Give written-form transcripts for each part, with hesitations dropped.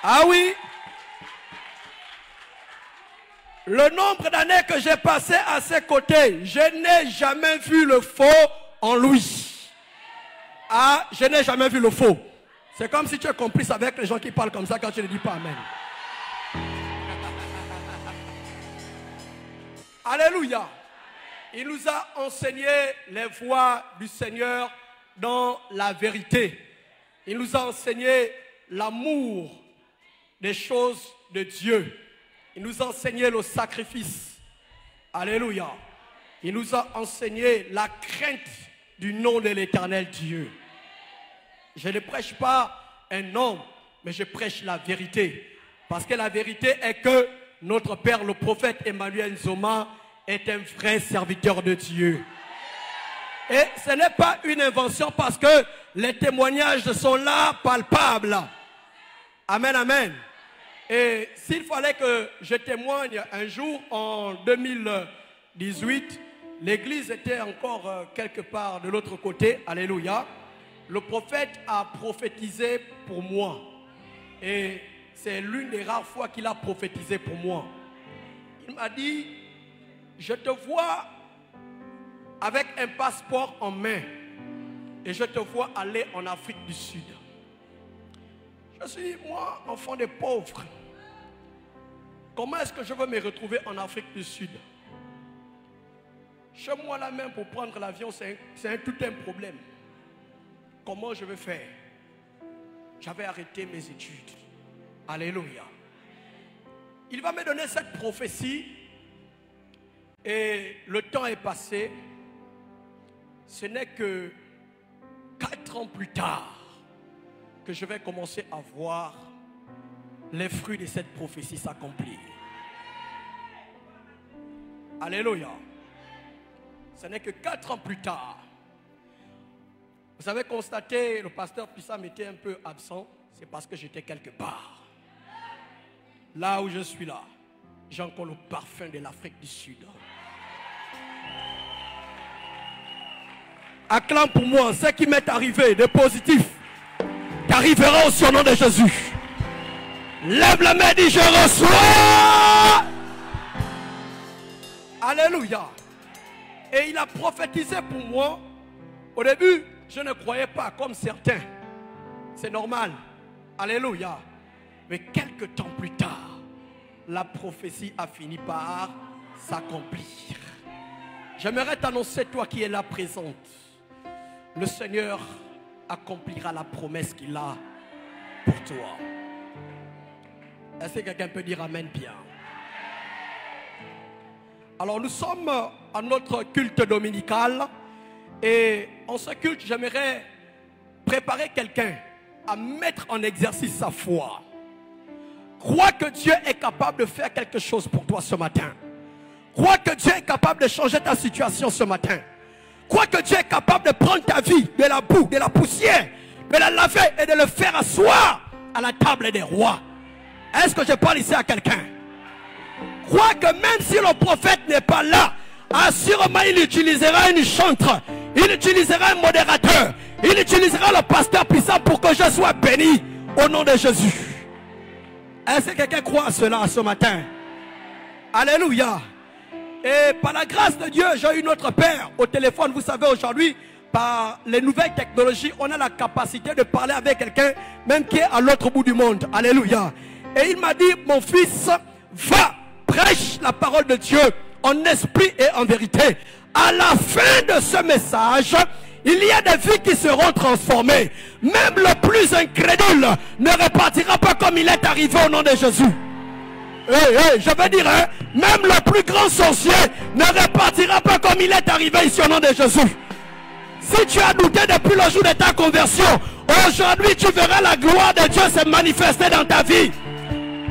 Ah oui. Le nombre d'années que j'ai passé à ses côtés, je n'ai jamais vu le faux en lui. Ah, je n'ai jamais vu le faux. C'est comme si tu es complice avec les gens qui parlent comme ça quand tu ne dis pas Amen. Alléluia. Il nous a enseigné les voies du Seigneur dans la vérité. Il nous a enseigné l'amour des choses de Dieu. Il nous a enseigné le sacrifice. Alléluia. Il nous a enseigné la crainte du nom de l'Éternel Dieu. Je ne prêche pas un homme, mais je prêche la vérité. Parce que la vérité est que notre Père, le prophète Emmanuel Nzoma, est un vrai serviteur de Dieu. Et ce n'est pas une invention parce que les témoignages sont là, palpables. Amen, amen. Et s'il fallait que je témoigne un jour, en 2018, l'église était encore quelque part de l'autre côté, alléluia. Le prophète a prophétisé pour moi. Et c'est l'une des rares fois qu'il a prophétisé pour moi. Il m'a dit, je te vois avec un passeport en main et je te vois aller en Afrique du Sud. Je suis, moi, enfant des pauvres. Comment est-ce que je veux me retrouver en Afrique du Sud? Chez moi là même, pour prendre l'avion, c'est tout un problème. Comment je vais faire? J'avais arrêté mes études. Alléluia. Il va me donner cette prophétie et le temps est passé. Ce n'est que 4 ans plus tard que je vais commencer à voir les fruits de cette prophétie s'accomplir. Alléluia. Ce n'est que 4 ans plus tard. Vous avez constaté, le pasteur Pissam était un peu absent. C'est parce que j'étais quelque part. Là où je suis là, j'ai encore le parfum de l'Afrique du Sud. Acclame pour moi ce qui m'est arrivé de positif. T'arriveras au surnom de Jésus. Lève la main et dis je reçois. Alléluia. Et il a prophétisé pour moi. Au début, je ne croyais pas comme certains. C'est normal. Alléluia. Mais quelques temps plus tard, la prophétie a fini par s'accomplir. J'aimerais t'annoncer, toi qui es là présente, le Seigneur accomplira la promesse qu'il a pour toi. Est-ce que quelqu'un peut dire Amen bien? Alors nous sommes à notre culte dominical et en ce culte j'aimerais préparer quelqu'un à mettre en exercice sa foi. Crois que Dieu est capable de faire quelque chose pour toi ce matin. Crois que Dieu est capable de changer ta situation ce matin. Crois que Dieu est capable de prendre ta vie de la boue, de la poussière, de la laver et de le faire asseoir à la table des rois. Est-ce que je parle ici à quelqu'un? Crois que même si le prophète n'est pas là, assurément il utilisera une chantre, il utilisera un modérateur, il utilisera le pasteur puissant pour que je sois béni au nom de Jésus. Est-ce que quelqu'un croit à cela ce matin? Alléluia. Et par la grâce de Dieu, j'ai eu notre Père au téléphone. Vous savez, aujourd'hui, par les nouvelles technologies, on a la capacité de parler avec quelqu'un, même qui est à l'autre bout du monde. Alléluia. Et il m'a dit, mon fils, va, prêche la parole de Dieu en esprit et en vérité. À la fin de ce message, il y a des vies qui seront transformées. Même le plus incrédule ne repartira pas comme il est arrivé au nom de Jésus. Je veux dire, hein, même le plus grand sorcier ne repartira pas comme il est arrivé ici au nom de Jésus. Si tu as douté depuis le jour de ta conversion, aujourd'hui tu verras la gloire de Dieu se manifester dans ta vie.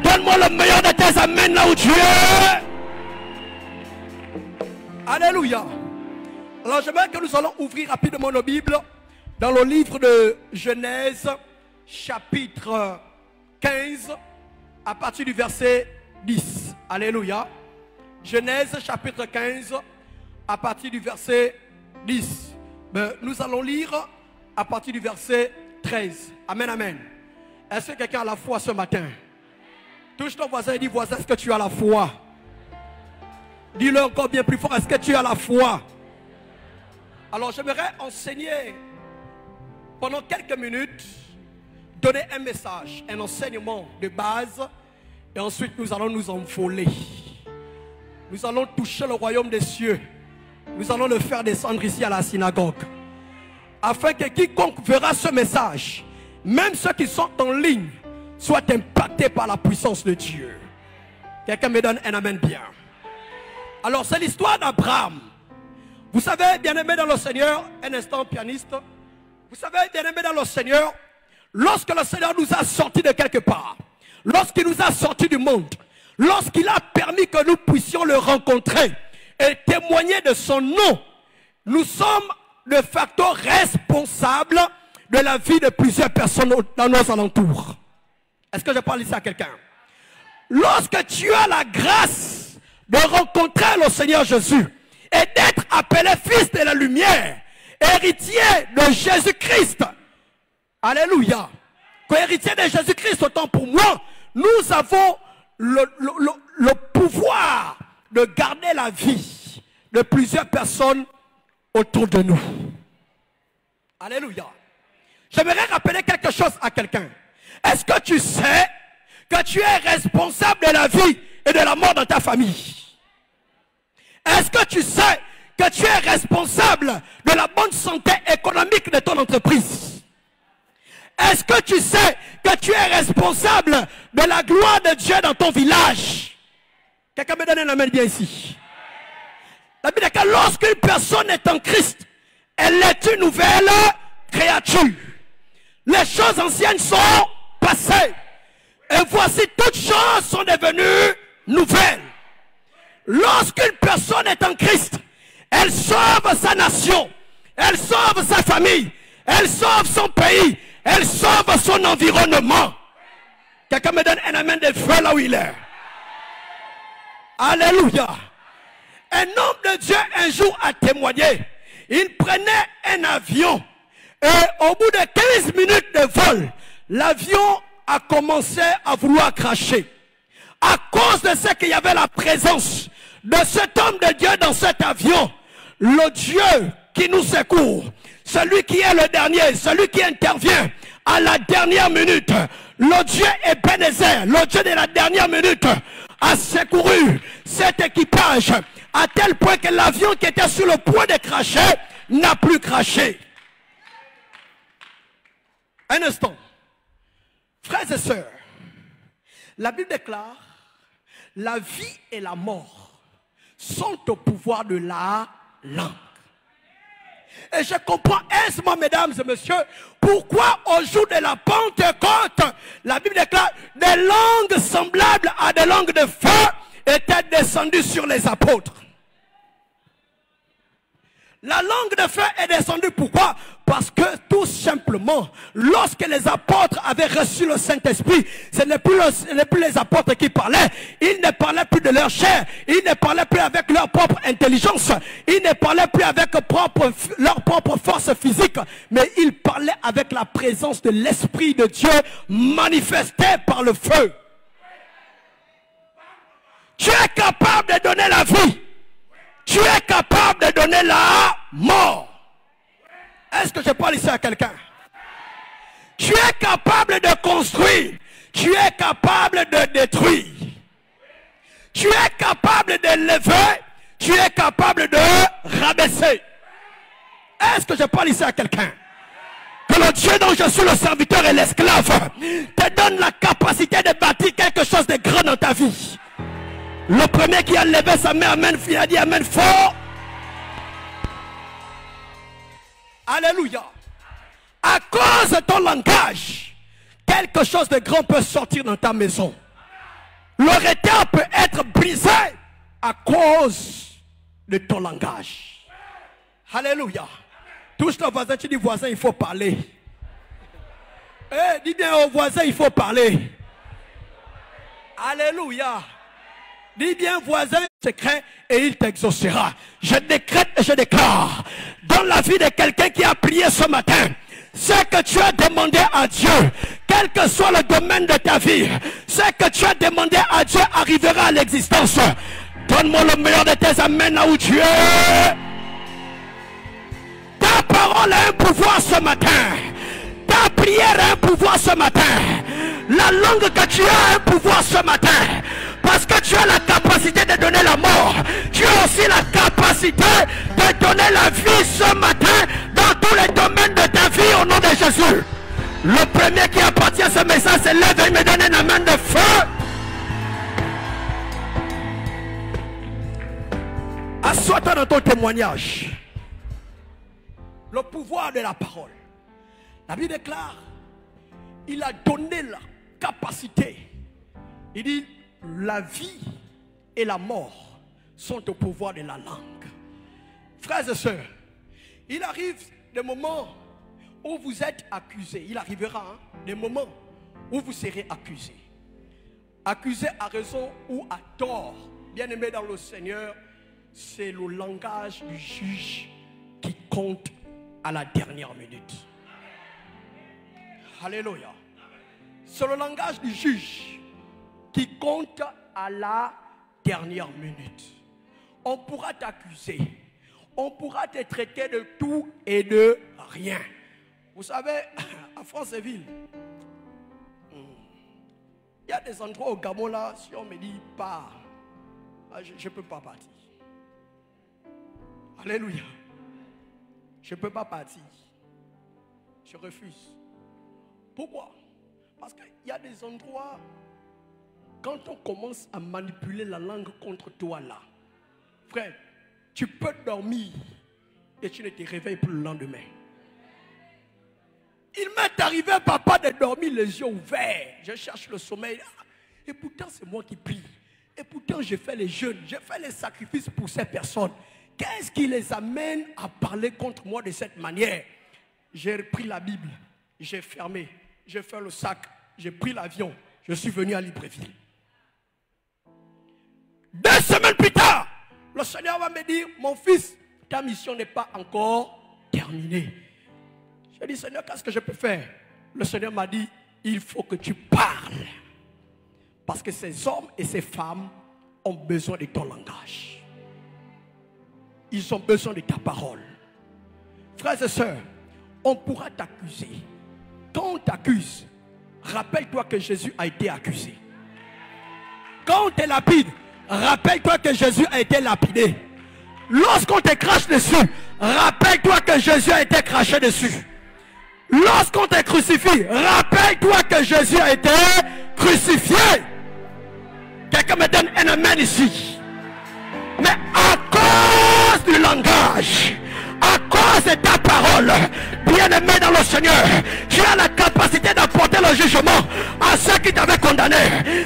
Donne-moi le meilleur de tes amens là où tu es. Alléluia. Alors j'aimerais que nous allons ouvrir rapidement nos Bibles dans le livre de Genèse, chapitre 15, à partir du verset 10. Alléluia. Genèse, chapitre 15, à partir du verset 10. Nous allons lire à partir du verset 13. Amen, amen. Est-ce que quelqu'un a la foi ce matin? Touche ton voisin et dis, voisin, est-ce que tu as la foi? Dis-le encore bien plus fort, est-ce que tu as la foi? Alors j'aimerais enseigner pendant quelques minutes, donner un message, un enseignement de base, et ensuite nous allons nous envoler. Nous allons toucher le royaume des cieux. Nous allons le faire descendre ici à la synagogue, afin que quiconque verra ce message, même ceux qui sont en ligne, soient impactés par la puissance de Dieu. Quelqu'un me donne un amen bien. Alors c'est l'histoire d'Abraham. Vous savez, bien-aimé dans le Seigneur, un instant pianiste, vous savez, bien-aimé dans le Seigneur, lorsque le Seigneur nous a sortis de quelque part, lorsqu'il nous a sortis du monde, lorsqu'il a permis que nous puissions le rencontrer et témoigner de son nom, nous sommes de facto responsables de la vie de plusieurs personnes dans nos alentours. Est-ce que je parle ici à quelqu'un? Lorsque tu as la grâce de rencontrer le Seigneur Jésus et d'être appelé fils de la lumière, héritier de Jésus-Christ, alléluia, co-héritier de Jésus-Christ, autant pour moi, nous avons le pouvoir de garder la vie de plusieurs personnes autour de nous. Alléluia. J'aimerais rappeler quelque chose à quelqu'un. Est-ce que tu sais que tu es responsable de la vie et de la mort dans ta famille? Est-ce que tu sais que tu es responsable de la bonne santé économique de ton entreprise? Est-ce que tu sais que tu es responsable de la gloire de Dieu dans ton village? Quelqu'un me donne un amen bien ici. La Bible dit que lorsqu'une personne est en Christ, elle est une nouvelle créature. Les choses anciennes sont passées. Et voici, toutes choses sont devenues nouvelles. Lorsqu'une personne est en Christ, elle sauve sa nation, elle sauve sa famille, elle sauve son pays, elle sauve son environnement. Quelqu'un me donne un amen de feu là où il est. Alléluia. Un homme de Dieu un jour a témoigné. Il prenait un avion et au bout de 15 minutes de vol, l'avion a commencé à vouloir cracher. À cause de ce qu'il y avait la présence de cet homme de Dieu dans cet avion, le Dieu qui nous secourt, celui qui est le dernier, celui qui intervient à la dernière minute, le Dieu Ebenezer, le Dieu de la dernière minute, a secouru cet équipage à tel point que l'avion qui était sur le point de cracher n'a plus craché. Un instant. Frères et sœurs, la Bible déclare, la vie et la mort sont au pouvoir de la langue. Et je comprends aisément, mesdames et messieurs, pourquoi au jour de la Pentecôte, la Bible déclare, des langues semblables à des langues de feu étaient descendues sur les apôtres. La langue de feu est descendue, pourquoi? Parce que tout simplement, lorsque les apôtres avaient reçu le Saint-Esprit, ce n'est plus les apôtres qui parlaient. Ils ne parlaient plus de leur chair, ils ne parlaient plus avec leur propre intelligence, ils ne parlaient plus avec leur propre force physique, mais ils parlaient avec la présence de l'Esprit de Dieu manifesté par le feu. Tu es capable de donner la vie. Tu es capable de donner la mort. Est-ce que je parle ici à quelqu'un? Tu es capable de construire. Tu es capable de détruire. Tu es capable de lever. Tu es capable de rabaisser. Est-ce que je parle ici à quelqu'un? Que le Dieu dont je suis le serviteur et l'esclave te donne la capacité de bâtir quelque chose de grand dans ta vie. Le premier qui a levé sa main, amen, il a dit amen fort. Alléluia. À cause de ton langage, quelque chose de grand peut sortir dans ta maison. Le retard peut être brisé à cause de ton langage. Alléluia. Touche ton voisin, tu dis voisin, il faut parler. Dis bien au voisin, il faut parler. Alléluia. Dis bien voisin secret et il t'exaucera. Je décrète et je déclare dans la vie de quelqu'un qui a prié ce matin, ce que tu as demandé à Dieu, quel que soit le domaine de ta vie, ce que tu as demandé à Dieu arrivera à l'existence. Donne-moi le meilleur de tes amens là où tu es. Ta parole a un pouvoir ce matin. Ta prière a un pouvoir ce matin. La langue que tu as a un pouvoir ce matin. Parce que tu as la capacité de donner la mort. Tu as aussi la capacité de donner la vie ce matin dans tous les domaines de ta vie au nom de Jésus. Le premier qui appartient à ce message se lève et me donne une main de feu. Assois-toi dans ton témoignage. Le pouvoir de la parole. La Bible déclare, il a donné la capacité. Il dit, la vie et la mort sont au pouvoir de la langue. Frères et sœurs, il arrive des moments où vous êtes accusés. Il arrivera des moments où vous serez accusés. Accusés à raison ou à tort. Bien-aimés dans le Seigneur, c'est le langage du juge qui compte à la dernière minute. Alléluia. C'est le langage du juge qui compte à la dernière minute. On pourra t'accuser. On pourra te traiter de tout et de rien. Vous savez, à Franceville, il y a des endroits au Gabon là, si on me dit pas, je ne peux pas partir. Alléluia. Je ne peux pas partir. Je refuse. Pourquoi? Parce qu'il y a des endroits, quand on commence à manipuler la langue contre toi là, frère, tu peux dormir et tu ne te réveilles plus le lendemain. Il m'est arrivé, papa, de dormir les yeux ouverts. Je cherche le sommeil. Et pourtant, c'est moi qui prie. Et pourtant, je fais les jeûnes. Je fais les sacrifices pour ces personnes. Qu'est-ce qui les amène à parler contre moi de cette manière? J'ai repris la Bible. J'ai fermé. J'ai fait le sac. J'ai pris l'avion. Je suis venu à Libreville. 2 semaines plus tard, le Seigneur va me dire, mon fils, ta mission n'est pas encore terminée. J'ai dit, Seigneur, qu'est-ce que je peux faire? Le Seigneur m'a dit, il faut que tu parles. Parce que ces hommes et ces femmes ont besoin de ton langage. Ils ont besoin de ta parole. Frères et sœurs, on pourra t'accuser. Quand on t'accuse, rappelle-toi que Jésus a été accusé. Quand on te lapide, rappelle-toi que Jésus a été lapidé. Lorsqu'on te crache dessus, rappelle-toi que Jésus a été craché dessus. Lorsqu'on te crucifie, rappelle-toi que Jésus a été crucifié. Quelqu'un me donne un amen ici. Mais à cause du langage, à cause de ta parole, bien-aimé dans le Seigneur, tu as la capacité d'apporter le jugement à ceux qui t'avaient condamné.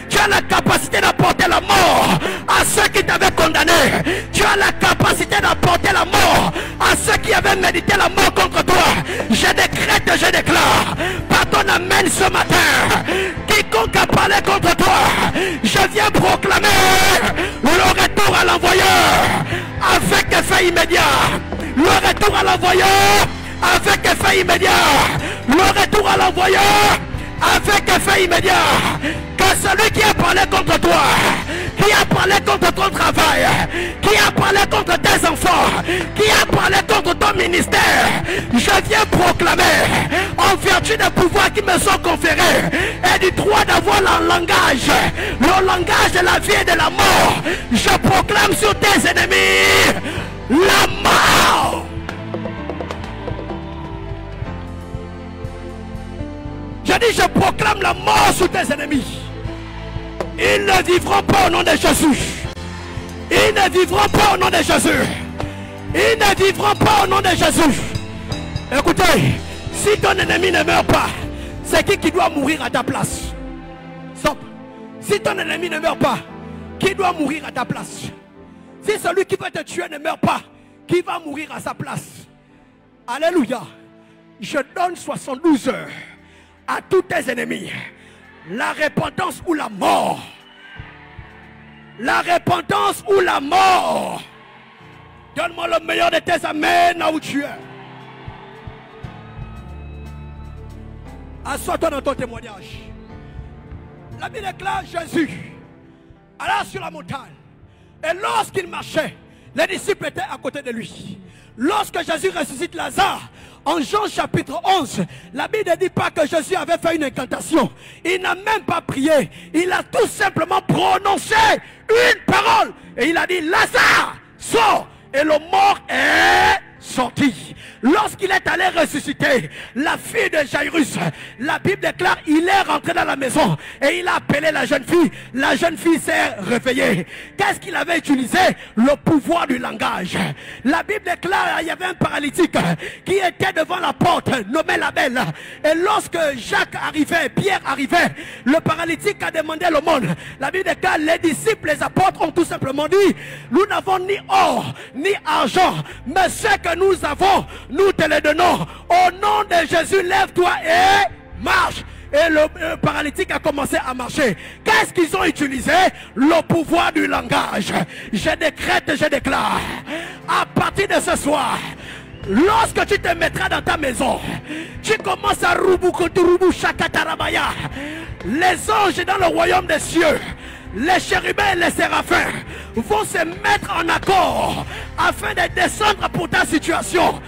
Tu as la capacité d'apporter la mort à ceux qui t'avaient condamné. Tu as la capacité d'apporter la mort à ceux qui avaient médité la mort contre toi. Je décrète, je déclare, par ton amen ce matin, quiconque a parlé contre toi, je viens proclamer le retour à l'envoyeur avec effet immédiat. Le retour à l'envoyeur avec effet immédiat. Le retour à l'envoyeur avec effet immédiat. Que celui qui a parlé contre toi, qui a parlé contre ton travail, qui a parlé contre tes enfants, qui a parlé contre ton ministère, je viens proclamer, en vertu des pouvoirs qui me sont conférés et du droit d'avoir le langage de la vie et de la mort, je proclame sur tes ennemis la mort. Je dis, je proclame la mort sur tes ennemis. Ils ne vivront pas au nom de Jésus. Ils ne vivront pas au nom de Jésus. Ils ne vivront pas au nom de Jésus. Écoutez, si ton ennemi ne meurt pas, c'est qui doit mourir à ta place? Stop. Si ton ennemi ne meurt pas, qui doit mourir à ta place? Si celui qui va te tuer ne meurt pas, qui va mourir à sa place? Alléluia. Je donne 72 heures à tous tes ennemis. La repentance ou la mort. La repentance ou la mort. Donne-moi le meilleur de tes amens là où tu es. Assois-toi dans ton témoignage. La Bible déclare Jésus alla sur la montagne. Et lorsqu'il marchait, les disciples étaient à côté de lui. Lorsque Jésus ressuscite Lazare, en Jean chapitre 11, la Bible ne dit pas que Jésus avait fait une incantation. Il n'a même pas prié. Il a tout simplement prononcé une parole. Et il a dit, Lazare, sors. Et le mort est sorti. Lorsqu'il est allé ressusciter la fille de Jairus, la Bible déclare il est rentré dans la maison et il a appelé la jeune fille. La jeune fille s'est réveillée. Qu'est-ce qu'il avait utilisé? Le pouvoir du langage. La Bible déclare il y avait un paralytique qui était devant la porte, nommé la Belle. Et lorsque Jacques arrivait, Pierre arrivait, le paralytique a demandé l'aumône. La Bible déclare les disciples, les apôtres ont tout simplement dit, nous n'avons ni or ni argent, mais ce que nous avons, nous te le donnons. Au nom de Jésus, lève-toi et marche. Et le paralytique a commencé à marcher. Qu'est-ce qu'ils ont utilisé? Le pouvoir du langage. Je décrète, je déclare, à partir de ce soir, lorsque tu te mettras dans ta maison, tu commences à rubukuturubu shakatarabaya. Les anges dans le royaume des cieux, les chérubins et les séraphins vont se mettre en accord afin de descendre pour ta situation.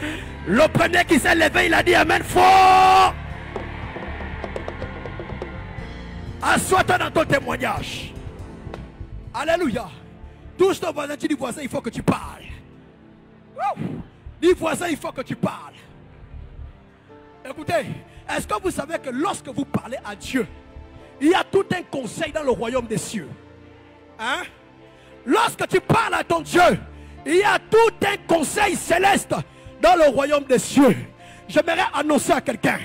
Le premier qui s'est levé, il a dit Amen fort. Assois-toi dans ton témoignage. Alléluia. Touche ton voisin, tu dis voisin, il faut que tu parles. Dis voisin, il faut que tu parles. Écoutez, est-ce que vous savez que lorsque vous parlez à Dieu, il y a tout un conseil dans le royaume des cieux. Hein? Lorsque tu parles à ton Dieu, il y a tout un conseil céleste dans le royaume des cieux. J'aimerais annoncer à quelqu'un,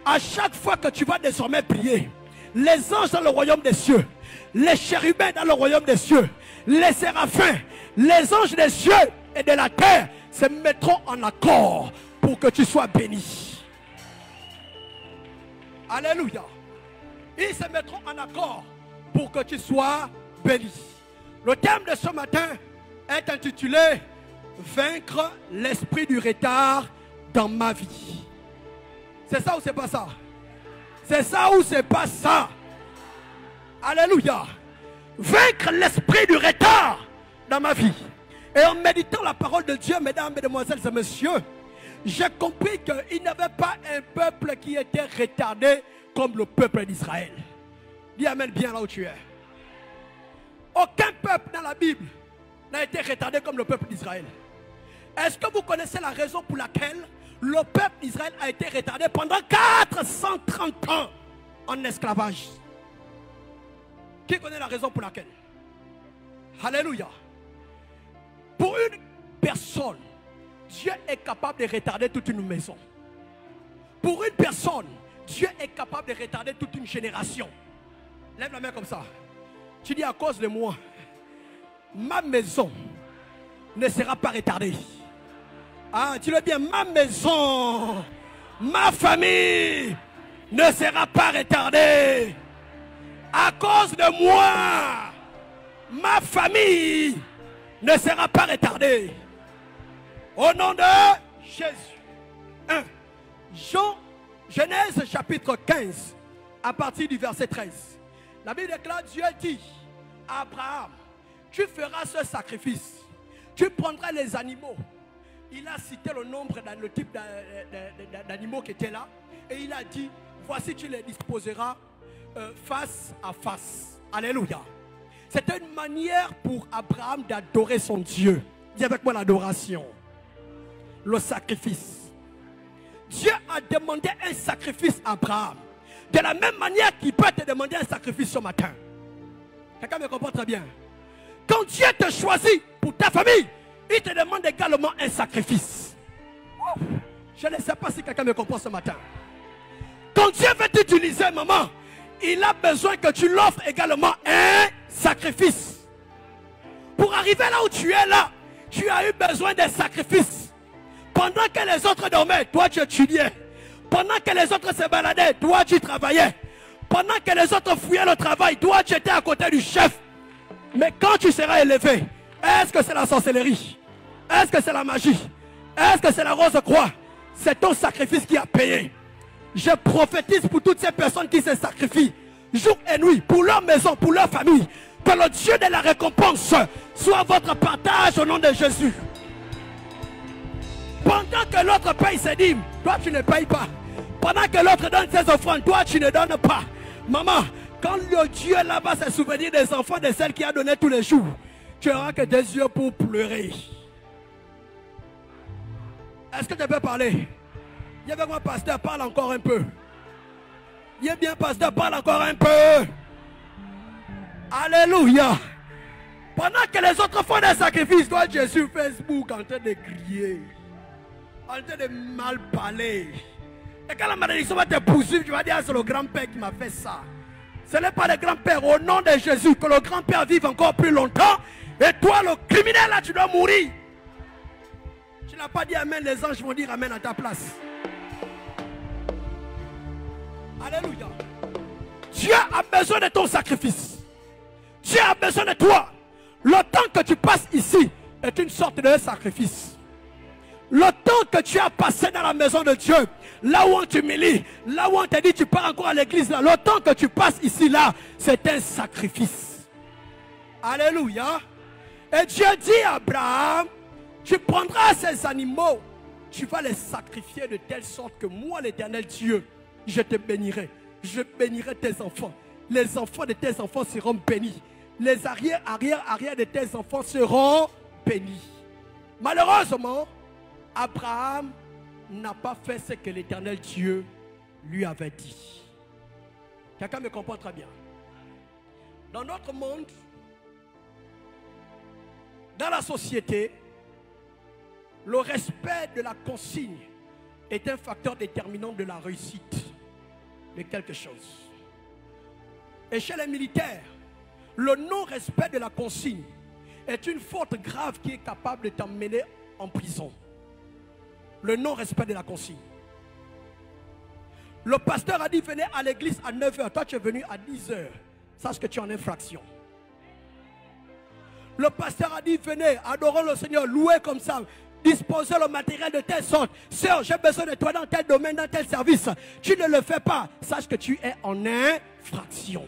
à chaque fois que tu vas désormais prier, les anges dans le royaume des cieux, les chérubins dans le royaume des cieux, les séraphins, les anges des cieux et de la terre se mettront en accord pour que tu sois béni. Alléluia. Ils se mettront en accord pour que tu sois béni. Le thème de ce matin est intitulé Vaincre l'esprit du retard dans ma vie. C'est ça ou c'est pas ça? C'est ça ou c'est pas ça? Alléluia. Vaincre l'esprit du retard dans ma vie. Et en méditant la parole de Dieu, mesdames, mesdemoiselles et messieurs, j'ai compris qu'il n'y avait pas un peuple qui était retardé comme le peuple d'Israël. Dis Amen bien là où tu es. Aucun peuple dans la Bible n'a été retardé comme le peuple d'Israël. Est-ce que vous connaissez la raison pour laquelle le peuple d'Israël a été retardé pendant 430 ans en esclavage? Qui connaît la raison pour laquelle? Alléluia. Pour une personne, Dieu est capable de retarder toute une maison. Pour une personne, Dieu est capable de retarder toute une génération. Lève la main comme ça. Tu dis à cause de moi, ma maison ne sera pas retardée. Ah, tu le dis bien, ma maison, ma famille ne sera pas retardée. À cause de moi, ma famille ne sera pas retardée. Au nom de Jésus. 1. Genèse chapitre 15, à partir du verset 13. La Bible déclare, Dieu dit à Abraham, tu feras ce sacrifice, tu prendras les animaux. Il a cité le nombre, le type d'animaux qui étaient là. Et il a dit, voici tu les disposeras face à face. Alléluia. C'était une manière pour Abraham d'adorer son Dieu. Dis avec moi l'adoration. Le sacrifice. Dieu a demandé un sacrifice à Abraham. De la même manière qu'il peut te demander un sacrifice ce matin. Quelqu'un me comprend très bien. Quand Dieu te choisit pour ta famille, il te demande également un sacrifice. Je ne sais pas si quelqu'un me comprend ce matin. Quand Dieu veut t'utiliser, maman, il a besoin que tu l'offres également un sacrifice. Pour arriver là où tu es là, tu as eu besoin d'un sacrifice. Pendant que les autres dormaient, toi tu étudiais. Pendant que les autres se baladaient, toi tu travaillais. Pendant que les autres fouillaient le travail, toi tu étais à côté du chef. Mais quand tu seras élevé, est-ce que c'est la sorcellerie? Est-ce que c'est la magie? Est-ce que c'est la rose croix? C'est ton sacrifice qui a payé. Je prophétise pour toutes ces personnes qui se sacrifient jour et nuit pour leur maison, pour leur famille. Que le Dieu de la récompense soit votre partage au nom de Jésus. Pendant que l'autre paye ses dîmes, toi tu ne payes pas. Pendant que l'autre donne ses offrandes, toi tu ne donnes pas. Maman, quand le Dieu là-bas se souvenir des enfants de celle qui a donné tous les jours, tu n'auras que des yeux pour pleurer. Est-ce que tu peux parler? Viens avec moi, pasteur, parle encore un peu. Viens bien, pasteur, parle encore un peu. Alléluia. Pendant que les autres font des sacrifices, toi tu es sur Facebook en train de crier, en train de mal parler. Et quand la malédiction va te poursuivre, tu vas dire, c'est le grand-père qui m'a fait ça. Ce n'est pas le grand-père. Au nom de Jésus, que le grand-père vive encore plus longtemps. Et toi, le criminel, là, tu dois mourir. Tu n'as pas dit amen, les anges vont dire amen à ta place. Alléluia. Dieu a besoin de ton sacrifice. Dieu a besoin de toi. Le temps que tu passes ici est une sorte de sacrifice. Le temps que tu as passé dans la maison de Dieu, là où on t'humilie, là où on te dit tu pars encore à l'église, là, le temps que tu passes ici, là, c'est un sacrifice. Alléluia. Et Dieu dit à Abraham, tu prendras ces animaux, tu vas les sacrifier de telle sorte que moi, l'Éternel Dieu, je te bénirai. Je bénirai tes enfants. Les enfants de tes enfants seront bénis. Les arrière de tes enfants seront bénis. Malheureusement, Abraham n'a pas fait ce que l'Éternel Dieu lui avait dit. Quelqu'un me comprend très bien. Dans notre monde, dans la société, le respect de la consigne est un facteur déterminant de la réussite de quelque chose. Et chez les militaires, le non-respect de la consigne est une faute grave qui est capable de t'emmener en prison. Le non-respect de la consigne. Le pasteur a dit venez à l'église à 9 h. Toi tu es venu à 10 h. Sache que tu es en infraction. Le pasteur a dit venez, adorons le Seigneur, louez comme ça, disposez le matériel de telle sorte. Sœur, j'ai besoin de toi dans tel domaine, dans tel service. Tu ne le fais pas. Sache que tu es en infraction.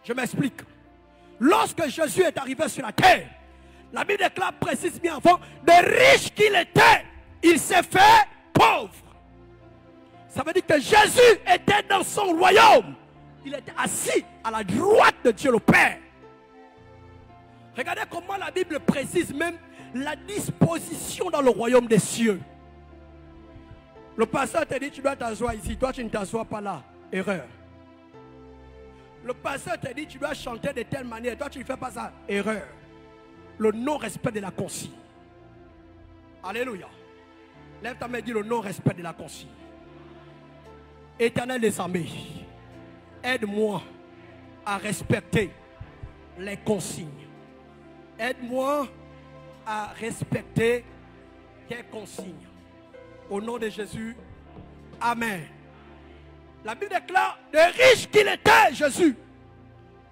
Je m'explique. Lorsque Jésus est arrivé sur la terre, la Bible déclare précise bien avant, de riche qu'il était, il s'est fait pauvre. Ça veut dire que Jésus était dans son royaume. Il était assis à la droite de Dieu le Père. Regardez comment la Bible précise même la disposition dans le royaume des cieux. Le pasteur te dit tu dois t'asseoir ici, toi tu ne t'assois pas là. Erreur. Le pasteur te dit tu dois chanter de telle manière, toi tu ne fais pas ça. Erreur. Le non-respect de la consigne. Alléluia. Lève ta main et dis le non-respect de la consigne. Éternel des armées, aide-moi à respecter les consignes. Aide-moi à respecter tes consignes. Au nom de Jésus, amen. La Bible déclare de riche qu'il était, Jésus,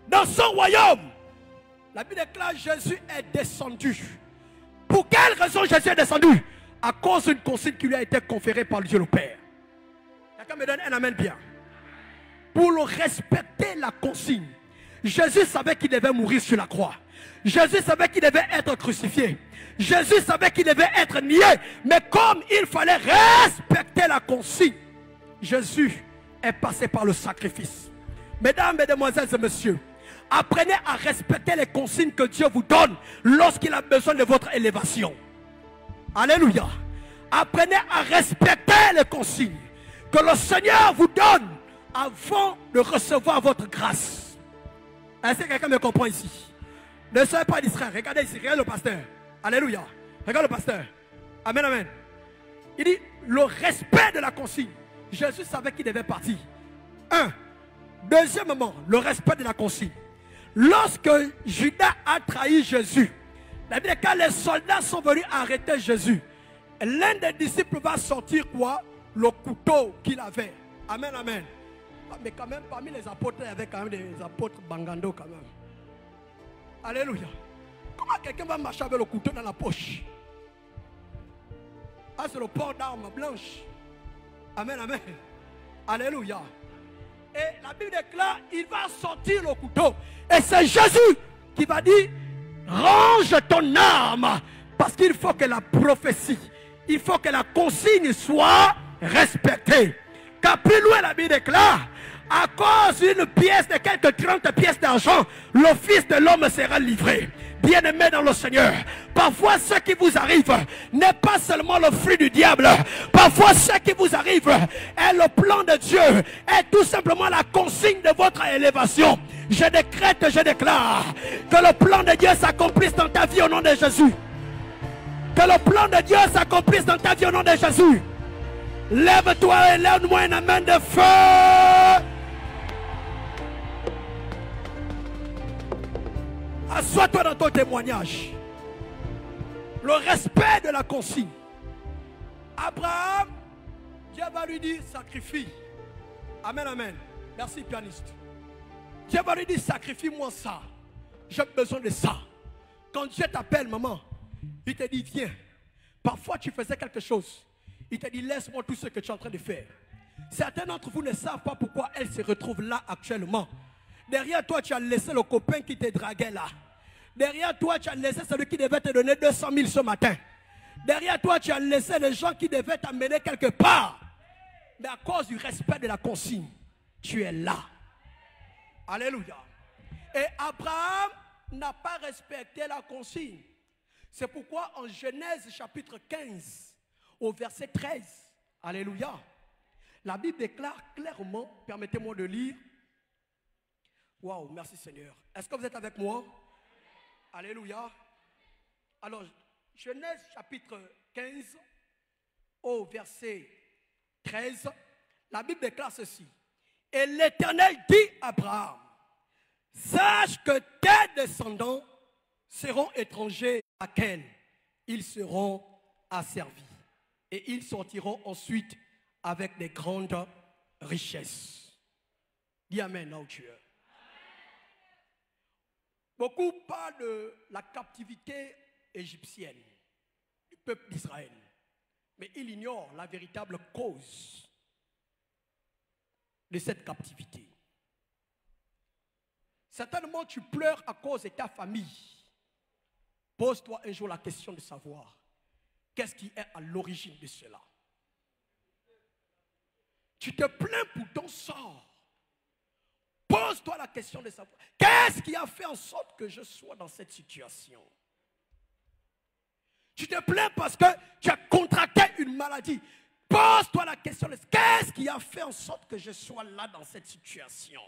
dans son royaume. La Bible déclare Jésus est descendu. Pour quelle raison Jésus est descendu? À cause d'une consigne qui lui a été conférée par Dieu le Père. Quelqu'un me donne un amen bien. Pour le respecter la consigne, Jésus savait qu'il devait mourir sur la croix. Jésus savait qu'il devait être crucifié. Jésus savait qu'il devait être nié. Mais comme il fallait respecter la consigne, Jésus est passé par le sacrifice. Mesdames, mesdemoiselles et messieurs, apprenez à respecter les consignes que Dieu vous donne lorsqu'il a besoin de votre élévation. Alléluia. Apprenez à respecter les consignes que le Seigneur vous donne avant de recevoir votre grâce. Est-ce que quelqu'un me comprend ici? Ne soyez pas distrait. Regardez ici, regardez le pasteur. Alléluia. Regarde le pasteur. Amen, amen. Il dit le respect de la consigne. Jésus savait qu'il devait partir. Deuxièmement, le respect de la consigne. Lorsque Judas a trahi Jésus, la Bible dit que quand les soldats sont venus arrêter Jésus, l'un des disciples va sortir quoi? Le couteau qu'il avait. Amen, amen. Mais quand même, parmi les apôtres, il y avait quand même des apôtres bangando quand même. Alléluia. Comment quelqu'un va marcher avec le couteau dans la poche? Ah, c'est le port d'armes blanches. Amen, amen. Alléluia. Et la Bible déclare, il va sortir le couteau. Et c'est Jésus qui va dire, range ton arme. Parce qu'il faut que la prophétie, il faut que la consigne soit respectée. Car plus loin la Bible déclare, à cause d'une pièce de quelques 30 pièces d'argent, le Fils de l'homme sera livré. Bien-aimés dans le Seigneur, parfois ce qui vous arrive n'est pas seulement le fruit du diable. Parfois ce qui vous arrive est le plan de Dieu, est tout simplement la consigne de votre élévation. Je décrète, je déclare que le plan de Dieu s'accomplisse dans ta vie au nom de Jésus. Que le plan de Dieu s'accomplisse dans ta vie au nom de Jésus. Lève-toi et lève-moi un amen de feu. Assois-toi dans ton témoignage. Le respect de la consigne. Abraham, Dieu va lui dire sacrifie. Amen, amen. Merci, pianiste. Dieu va lui dire sacrifie-moi ça. J'ai besoin de ça. Quand Dieu t'appelle, maman, il te dit viens. Parfois tu faisais quelque chose. Il te dit laisse-moi tout ce que tu es en train de faire. Certains d'entre vous ne savent pas pourquoi elle se retrouve là actuellement. Derrière toi, tu as laissé le copain qui te draguait là. Derrière toi, tu as laissé celui qui devait te donner 200 000 ce matin. Derrière toi, tu as laissé les gens qui devaient t'amener quelque part. Mais à cause du respect de la consigne, tu es là. Alléluia. Et Abraham n'a pas respecté la consigne. C'est pourquoi en Genèse chapitre 15, au verset 13, alléluia, la Bible déclare clairement, permettez-moi de lire. Waouh, merci Seigneur. Est-ce que vous êtes avec moi? Alléluia. Alors, Genèse chapitre 15, au verset 13, la Bible déclare ceci. Et l'Éternel dit à Abraham, sache que tes descendants seront étrangers à laquelle ils seront asservis. Et ils sortiront ensuite avec des grandes richesses. Dis amen là où tu es. Beaucoup parlent de la captivité égyptienne du peuple d'Israël. Mais ils ignorent la véritable cause de cette captivité. Certainement tu pleures à cause de ta famille. Pose-toi un jour la question de savoir qu'est-ce qui est à l'origine de cela. Tu te plains pour ton sort. Pose-toi la question de savoir qu'est-ce qui a fait en sorte que je sois dans cette situation. Tu te plains parce que tu as contracté une maladie. Pose-toi la question de qu'est-ce qui a fait en sorte que je sois là dans cette situation.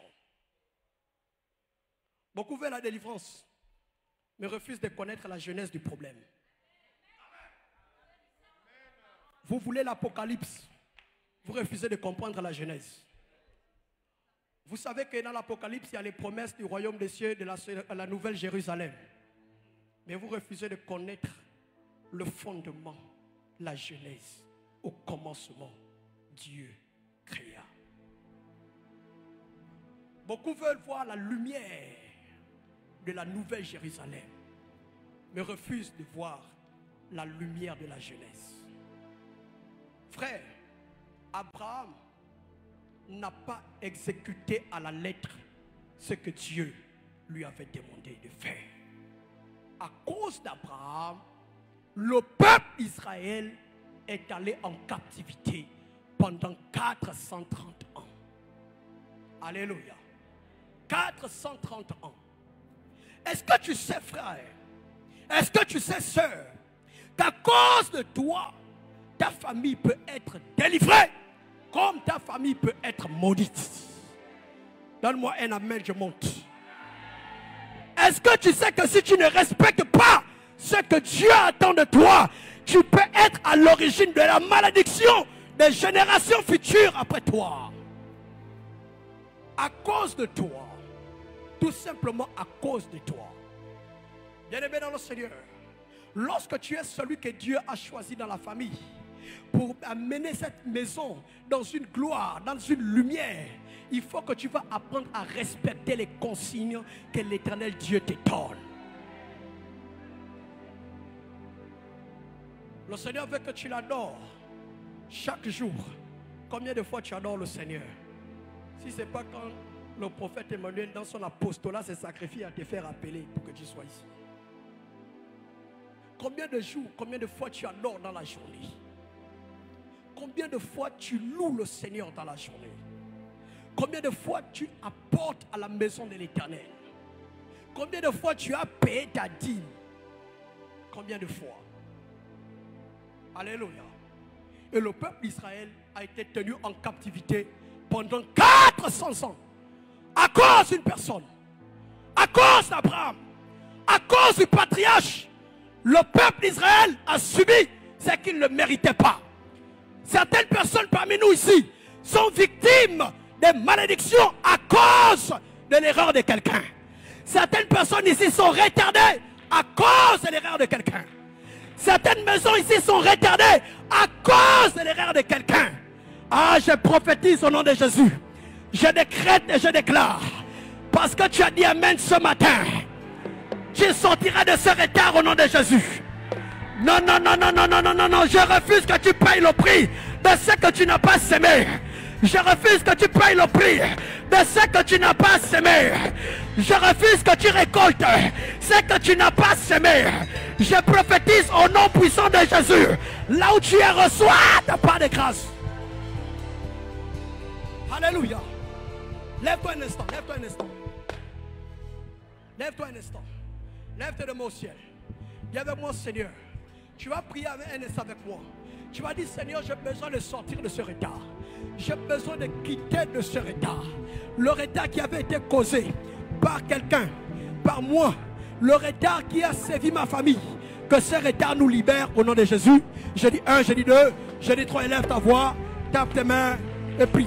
Beaucoup veulent la délivrance, mais refusent de connaître la genèse du problème. Vous voulez l'Apocalypse, vous refusez de comprendre la genèse. Vous savez que dans l'Apocalypse, il y a les promesses du royaume des cieux, de la nouvelle Jérusalem. Mais vous refusez de connaître le fondement, la genèse. Au commencement, Dieu créa. Beaucoup veulent voir la lumière de la nouvelle Jérusalem, mais refusent de voir la lumière de la genèse. Frère, Abraham n'a pas exécuté à la lettre ce que Dieu lui avait demandé de faire. À cause d'Abraham, le peuple d'Israël est allé en captivité pendant 430 ans. Alléluia. 430 ans. Est-ce que tu sais, frère, est-ce que tu sais, sœur, qu'à cause de toi, ta famille peut être délivrée comme ta famille peut être maudite? Donne-moi un amen, je monte. Est-ce que tu sais que si tu ne respectes pas ce que Dieu attend de toi, tu peux être à l'origine de la malédiction des générations futures après toi? À cause de toi. Tout simplement à cause de toi. Bien-aimé dans le Seigneur, lorsque tu es celui que Dieu a choisi dans la famille pour amener cette maison dans une gloire, dans une lumière, il faut que tu vas apprendre à respecter les consignes que l'Éternel Dieu te donne. Le Seigneur veut que tu l'adores chaque jour Combien de fois tu adores le Seigneur? Si ce n'est pas quand le prophète Emmanuel, dans son apostolat, s'est sacrifié à te faire appeler pour que tu sois ici. Combien de jours, combien de fois tu adores dans la journée? Combien de fois tu loues le Seigneur dans la journée? Combien de fois tu apportes à la maison de l'Éternel? Combien de fois tu as payé ta dîme? Combien de fois? Alléluia. Et le peuple d'Israël a été tenu en captivité pendant 400 ans. À cause d'une personne. À cause d'Abraham. À cause du patriarche. Le peuple d'Israël a subi ce qu'il ne méritait pas. Certaines personnes parmi nous ici sont victimes des malédictions à cause de l'erreur de quelqu'un. Certaines personnes ici sont retardées à cause de l'erreur de quelqu'un. Certaines maisons ici sont retardées à cause de l'erreur de quelqu'un. Ah, je prophétise au nom de Jésus. Je décrète et je déclare. Parce que tu as dit Amen ce matin. Tu sortiras de ce retard au nom de Jésus. Non, non, non, non, non, non, non, non, non. Je refuse que tu payes le prix de ce que tu n'as pas semé. Je refuse que tu payes le prix de ce que tu n'as pas semé. Je refuse que tu récoltes ce que tu n'as pas semé. Je prophétise au nom puissant de Jésus. Là où tu es, reçois ta part de grâce. Alléluia. Lève-toi un instant, lève-toi un instant. Lève-toi un instant. Lève-toi de mon ciel. Dis avec moi, Seigneur. Tu vas prier un instant avec moi. Tu vas dire, Seigneur, j'ai besoin de sortir de ce retard. J'ai besoin de quitter de ce retard. Le retard qui avait été causé par quelqu'un, par moi. Le retard qui a sévi ma famille. Que ce retard nous libère au nom de Jésus. Je dis 1, je dis 2, je dis 3, élève ta voix, tape tes mains et prie.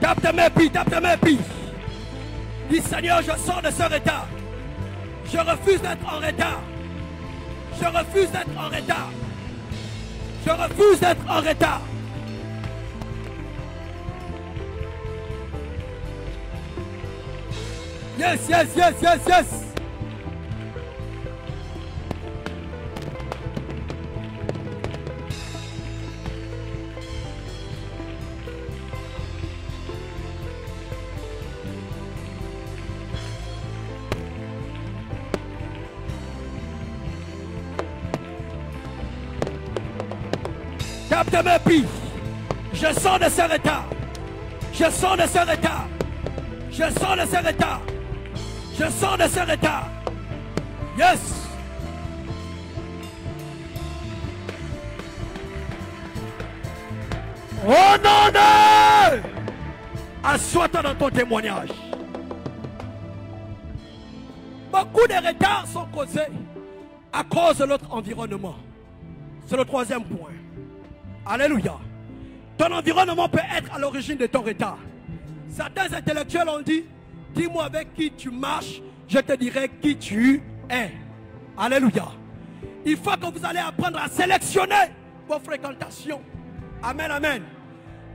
Tape tes mains, prie, tape tes mains, prie. Dis Seigneur, je sors de ce retard. Je refuse d'être en retard. Je refuse d'être en retard. Je refuse d'être en retard. Yes, yes, yes, yes, yes. Tape tes mains, prie. Je sors de ce retard. Je sors de ce retard. Je sors de ce retard. Je sors de ce retard. Yes. Oh non, non. Assois-toi dans ton témoignage. Beaucoup de retards sont causés à cause de notre environnement. C'est le troisième point. Alléluia. Ton environnement peut être à l'origine de ton retard. Certains intellectuels ont dit, dis-moi avec qui tu marches, je te dirai qui tu es. Alléluia. Il faut que vous allez apprendre à sélectionner vos fréquentations. Amen, amen.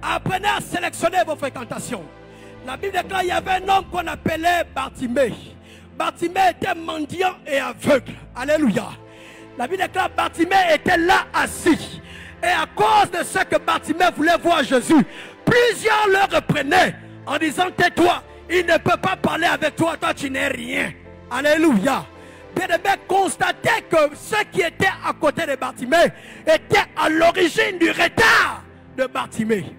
Apprenez à sélectionner vos fréquentations. La Bible déclare qu'il y avait un homme qu'on appelait Bartimée. Bartimée était mendiant et aveugle. Alléluia. La Bible déclare que Bartimée était là assis. Et à cause de ce que Bartimée voulait voir Jésus, plusieurs le reprenaient en disant, tais-toi, il ne peut pas parler avec toi, toi tu n'es rien. Alléluia. Bien-aimé, constatez que ceux qui étaient à côté de Bartimée étaient à l'origine du retard de Bartimée.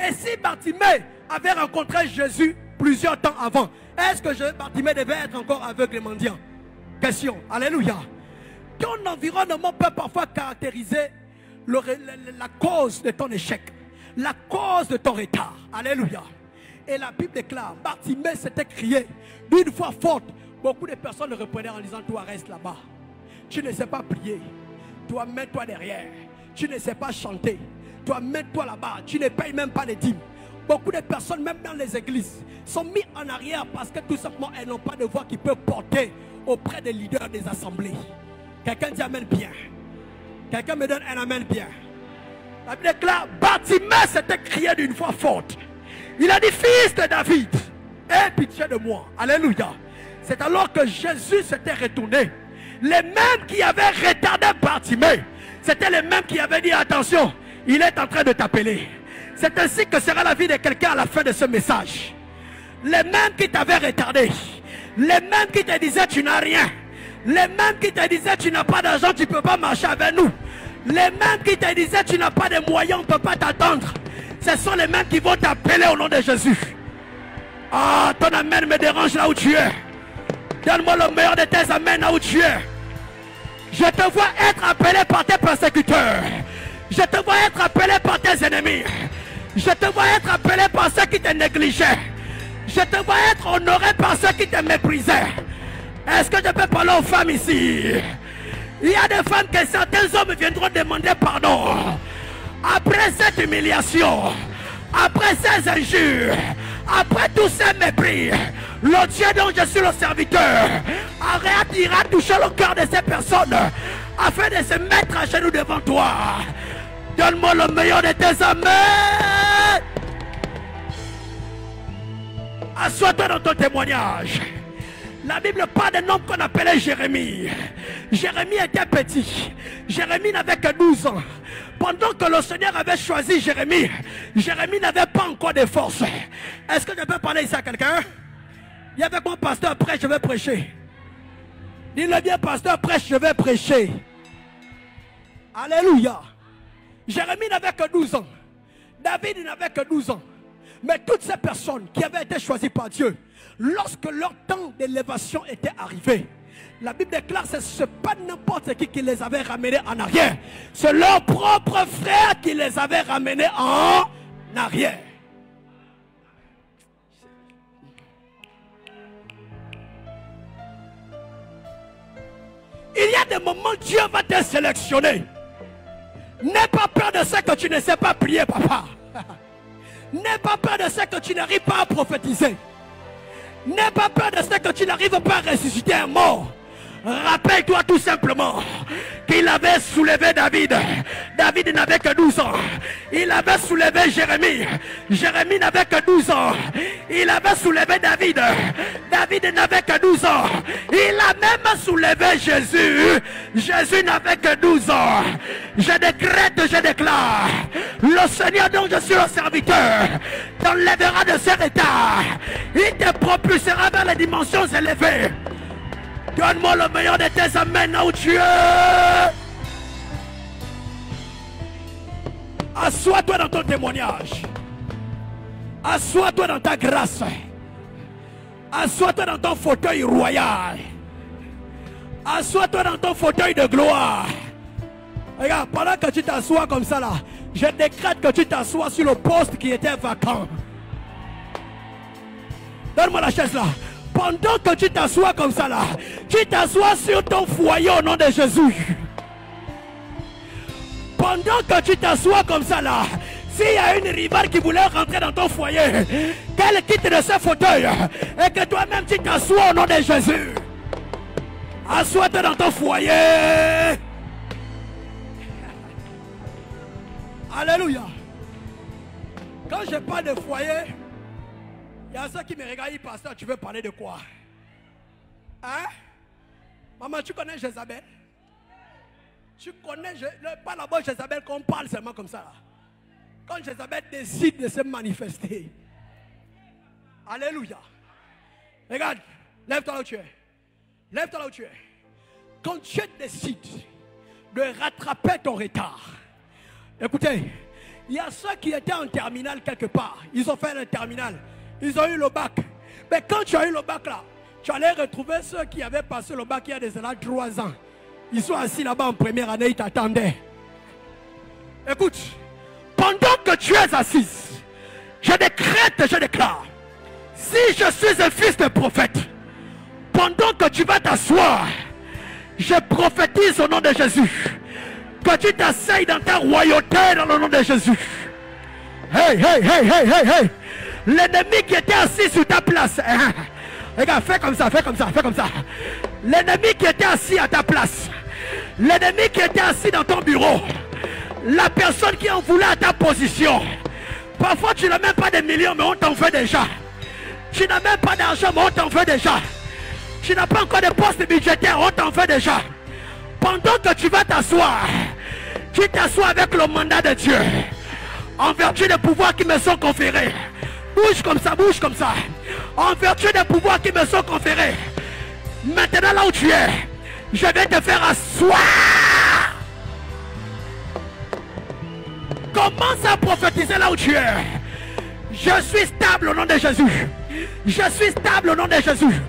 Et si Bartimée avait rencontré Jésus plusieurs temps avant, est-ce que Bartimée devait être encore aveugle et mendiant? Question. Alléluia. Ton environnement peut parfois caractériser la cause de ton échec, la cause de ton retard. Alléluia. Et la Bible déclare, Bartimée s'était crié d'une voix forte. Beaucoup de personnes le reprenaient en disant, toi reste là-bas. Tu ne sais pas prier. Toi mets-toi derrière. Tu ne sais pas chanter. Toi mets-toi là-bas. Tu ne payes même pas les dîmes. Beaucoup de personnes, même dans les églises, sont mis en arrière parce que tout simplement elles n'ont pas de voix qui peut porter auprès des leaders des assemblées. Quelqu'un dit amen bien. Quelqu'un me donne un amen bien. La Bible déclare, Bartimée s'était crié d'une voix forte. Il a dit, fils de David, aie pitié de moi. Alléluia. C'est alors que Jésus s'était retourné. Les mêmes qui avaient retardé Bartimée, c'était les mêmes qui avaient dit, attention, il est en train de t'appeler. C'est ainsi que sera la vie de quelqu'un à la fin de ce message. Les mêmes qui t'avaient retardé, les mêmes qui te disaient tu n'as rien, les mêmes qui te disaient tu n'as pas d'argent, tu ne peux pas marcher avec nous, les mêmes qui te disaient tu n'as pas de moyens, on ne peut pas t'attendre, ce sont les mêmes qui vont t'appeler au nom de Jésus. Ah, ton amen me dérange là où tu es. Donne-moi le meilleur de tes amens là où tu es. Je te vois être appelé par tes persécuteurs. Je te vois être appelé par tes ennemis. Je te vois être appelé par ceux qui te négligeaient. Je te vois être honoré par ceux qui te méprisaient. Est-ce que je peux parler aux femmes ici? Il y a des femmes que certains hommes viendront demander pardon. Après cette humiliation, après ces injures, après tous ces mépris, le Dieu dont je suis le serviteur ira toucher le cœur de ces personnes afin de se mettre à genoux devant toi. Donne-moi le meilleur de tes amens. Assois-toi dans ton témoignage. La Bible parle d'un homme qu'on appelait Jérémie. Jérémie était petit. Jérémie n'avait que 12 ans. Pendant que le Seigneur avait choisi Jérémie, Jérémie n'avait pas encore de force. Est-ce que je peux parler ici à quelqu'un? Il y avait mon pasteur, prêche, je vais prêcher. Dis-le bien, pasteur, prêche, je vais prêcher. Alléluia. Jérémie n'avait que 12 ans. David n'avait que 12 ans. Mais toutes ces personnes qui avaient été choisies par Dieu, lorsque leur temps d'élévation était arrivé, la Bible déclare que ce n'est pas n'importe qui les avait ramenés en arrière. C'est leur propre frère qui les avait ramenés en arrière. Il y a des moments où Dieu va te sélectionner. N'aie pas peur de ce que tu ne sais pas prier, papa. N'aie pas peur de ce que tu n'arrives pas à prophétiser. N'aie pas peur de ce que tu n'arrives pas à ressusciter un mort. Rappelle-toi tout simplement qu'il avait soulevé David. David n'avait que 12 ans. Il avait soulevé Jérémie. Jérémie n'avait que 12 ans. Il avait soulevé David. David n'avait que 12 ans. Il a même soulevé Jésus. Jésus n'avait que 12 ans. Je décrète, je déclare, le Seigneur dont je suis le serviteur t'enlèvera de ce état. Il te propulsera vers les dimensions élevées. Donne-moi le meilleur de tes amens là où tu es. Assois-toi dans ton témoignage. Assois-toi dans ta grâce. Assois-toi dans ton fauteuil royal. Assois-toi dans ton fauteuil de gloire. Regarde, pendant que tu t'assois comme ça là, je décrète que tu t'assois sur le poste qui était vacant. Donne-moi la chaise là. Pendant que tu t'assois comme ça là, tu t'assois sur ton foyer au nom de Jésus. Pendant que tu t'assois comme ça là, s'il y a une rivale qui voulait rentrer dans ton foyer, qu'elle quitte de ce fauteuil et que toi-même tu t'assois au nom de Jésus. Assois-toi dans ton foyer. Alléluia. Quand je parle de foyer, il y a ceux qui me regardent, pasteur, tu veux parler de quoi? Hein? Maman, tu connais Jézabel? Tu connais, pas là-bas Jézabel qu'on parle seulement comme ça. Quand Jézabel décide de se manifester. Alléluia. Regarde, lève-toi là où tu es. Lève-toi là où tu es. Quand Dieu décide de rattraper ton retard. Écoutez, il y a ceux qui étaient en terminale quelque part. Ils ont fait le terminal. Ils ont eu le bac. Mais quand tu as eu le bac là, tu allais retrouver ceux qui avaient passé le bac il y a déjà 3 ans. Ils sont assis là-bas en première année, ils t'attendaient. Écoute, pendant que tu es assise, je décrète, je déclare, si je suis un fils de prophète, pendant que tu vas t'asseoir, je prophétise au nom de Jésus, que tu t'asseyes dans ta royauté dans le nom de Jésus. Hey, hey, hey, hey, hey, hey. L'ennemi qui était assis sur ta place. Regarde, fais comme ça, fais comme ça, fais comme ça. L'ennemi qui était assis à ta place. L'ennemi qui était assis dans ton bureau, la personne qui en voulait à ta position. Parfois tu n'as même pas de millions, mais on t'en fait déjà. Tu n'as même pas d'argent, mais on t'en fait déjà. Tu n'as pas encore de poste budgétaire, on t'en fait déjà. Pendant que tu vas t'asseoir, tu t'assois avec le mandat de Dieu. En vertu des pouvoirs qui me sont conférés. Bouge comme ça, bouge comme ça. En vertu des pouvoirs qui me sont conférés. Maintenant là où tu es, je vais te faire asseoir. Commence à prophétiser là où tu es. Je suis stable au nom de Jésus. Je suis stable au nom de Jésus.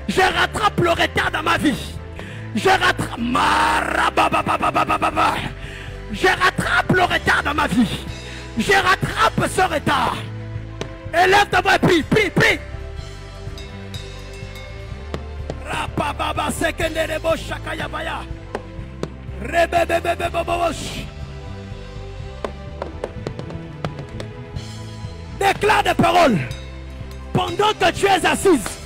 Je rattrape le retard dans ma vie. Je rattrape Je rattrape le retard dans ma vie. Je rattrape ce retard. Élève ta voix et prie, prie, prie. Déclare des paroles. Pendant que tu es assise,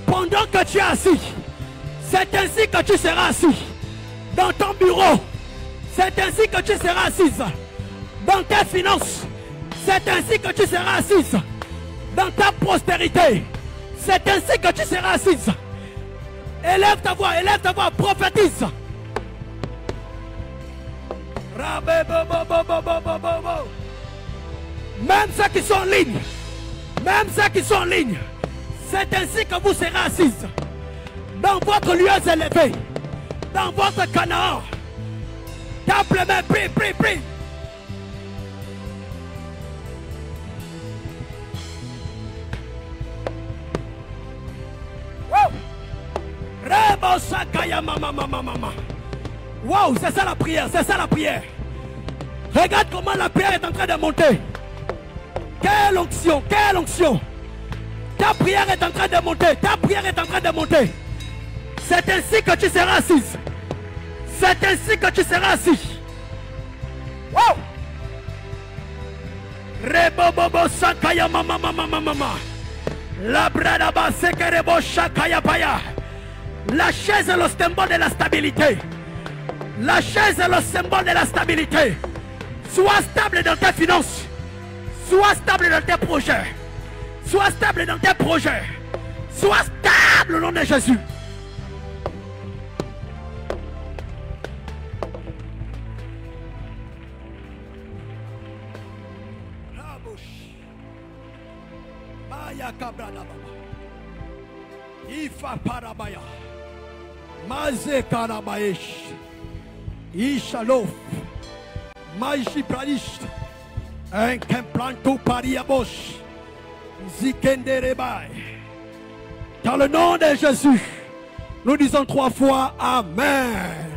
pendant que tu es assis, c'est ainsi que tu seras assis. Dans ton bureau, c'est ainsi que tu seras assise. Dans tes finances, c'est ainsi que tu seras assise. Dans ta postérité, c'est ainsi que tu seras assise. Élève ta voix, prophétise. Même ceux qui sont en ligne, même ceux qui sont en ligne, c'est ainsi que vous serez assises. Dans votre lieu élevé, dans votre Canaan. Tape les mains, prie, prie, prie. Wow, c'est ça la prière, c'est ça la prière. Regarde comment la prière est en train de monter. Quelle onction, quelle onction. Ta prière est en train de monter, ta prière est en train de monter. C'est ainsi que tu seras assise. C'est ainsi que tu seras assis. Wow. Rebobobo sakaya mama mama mama. La bradaba sekerebo shakaya paya. La chaise est le symbole de la stabilité. La chaise est le symbole de la stabilité. Sois stable dans tes finances. Sois stable dans tes projets. Sois stable dans tes projets. Sois stable au nom de Jésus. Ifa parabaya. Maze karabayesh. Ishalof. Maji pralish. Un kemplanto pariabosh. Zikenderebai. Dans le nom de Jésus, nous disons 3 fois Amen.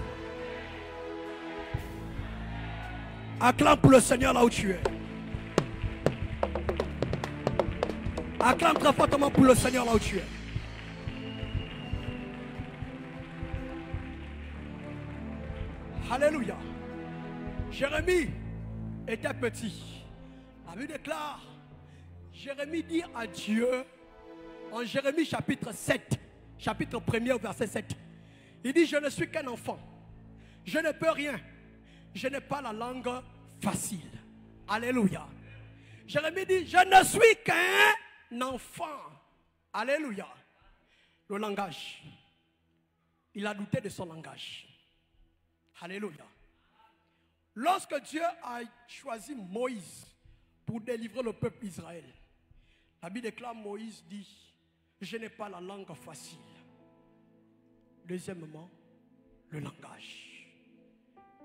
Acclame pour le Seigneur là où tu es. Acclame très fortement pour le Seigneur là où tu es. Alléluia. Jérémie était petit. La Bible déclare, Jérémie dit à Dieu, en Jérémie chapitre 7, chapitre 1er verset 7, il dit, je ne suis qu'un enfant. Je ne peux rien. Je n'ai pas la langue facile. Alléluia. Jérémie dit, je ne suis qu'un enfant. Alléluia. Le langage. Il a douté de son langage. Alléluia. Lorsque Dieu a choisi Moïse pour délivrer le peuple d'Israël, la Bible déclare, Moïse dit, je n'ai pas la langue facile. Deuxièmement, le langage.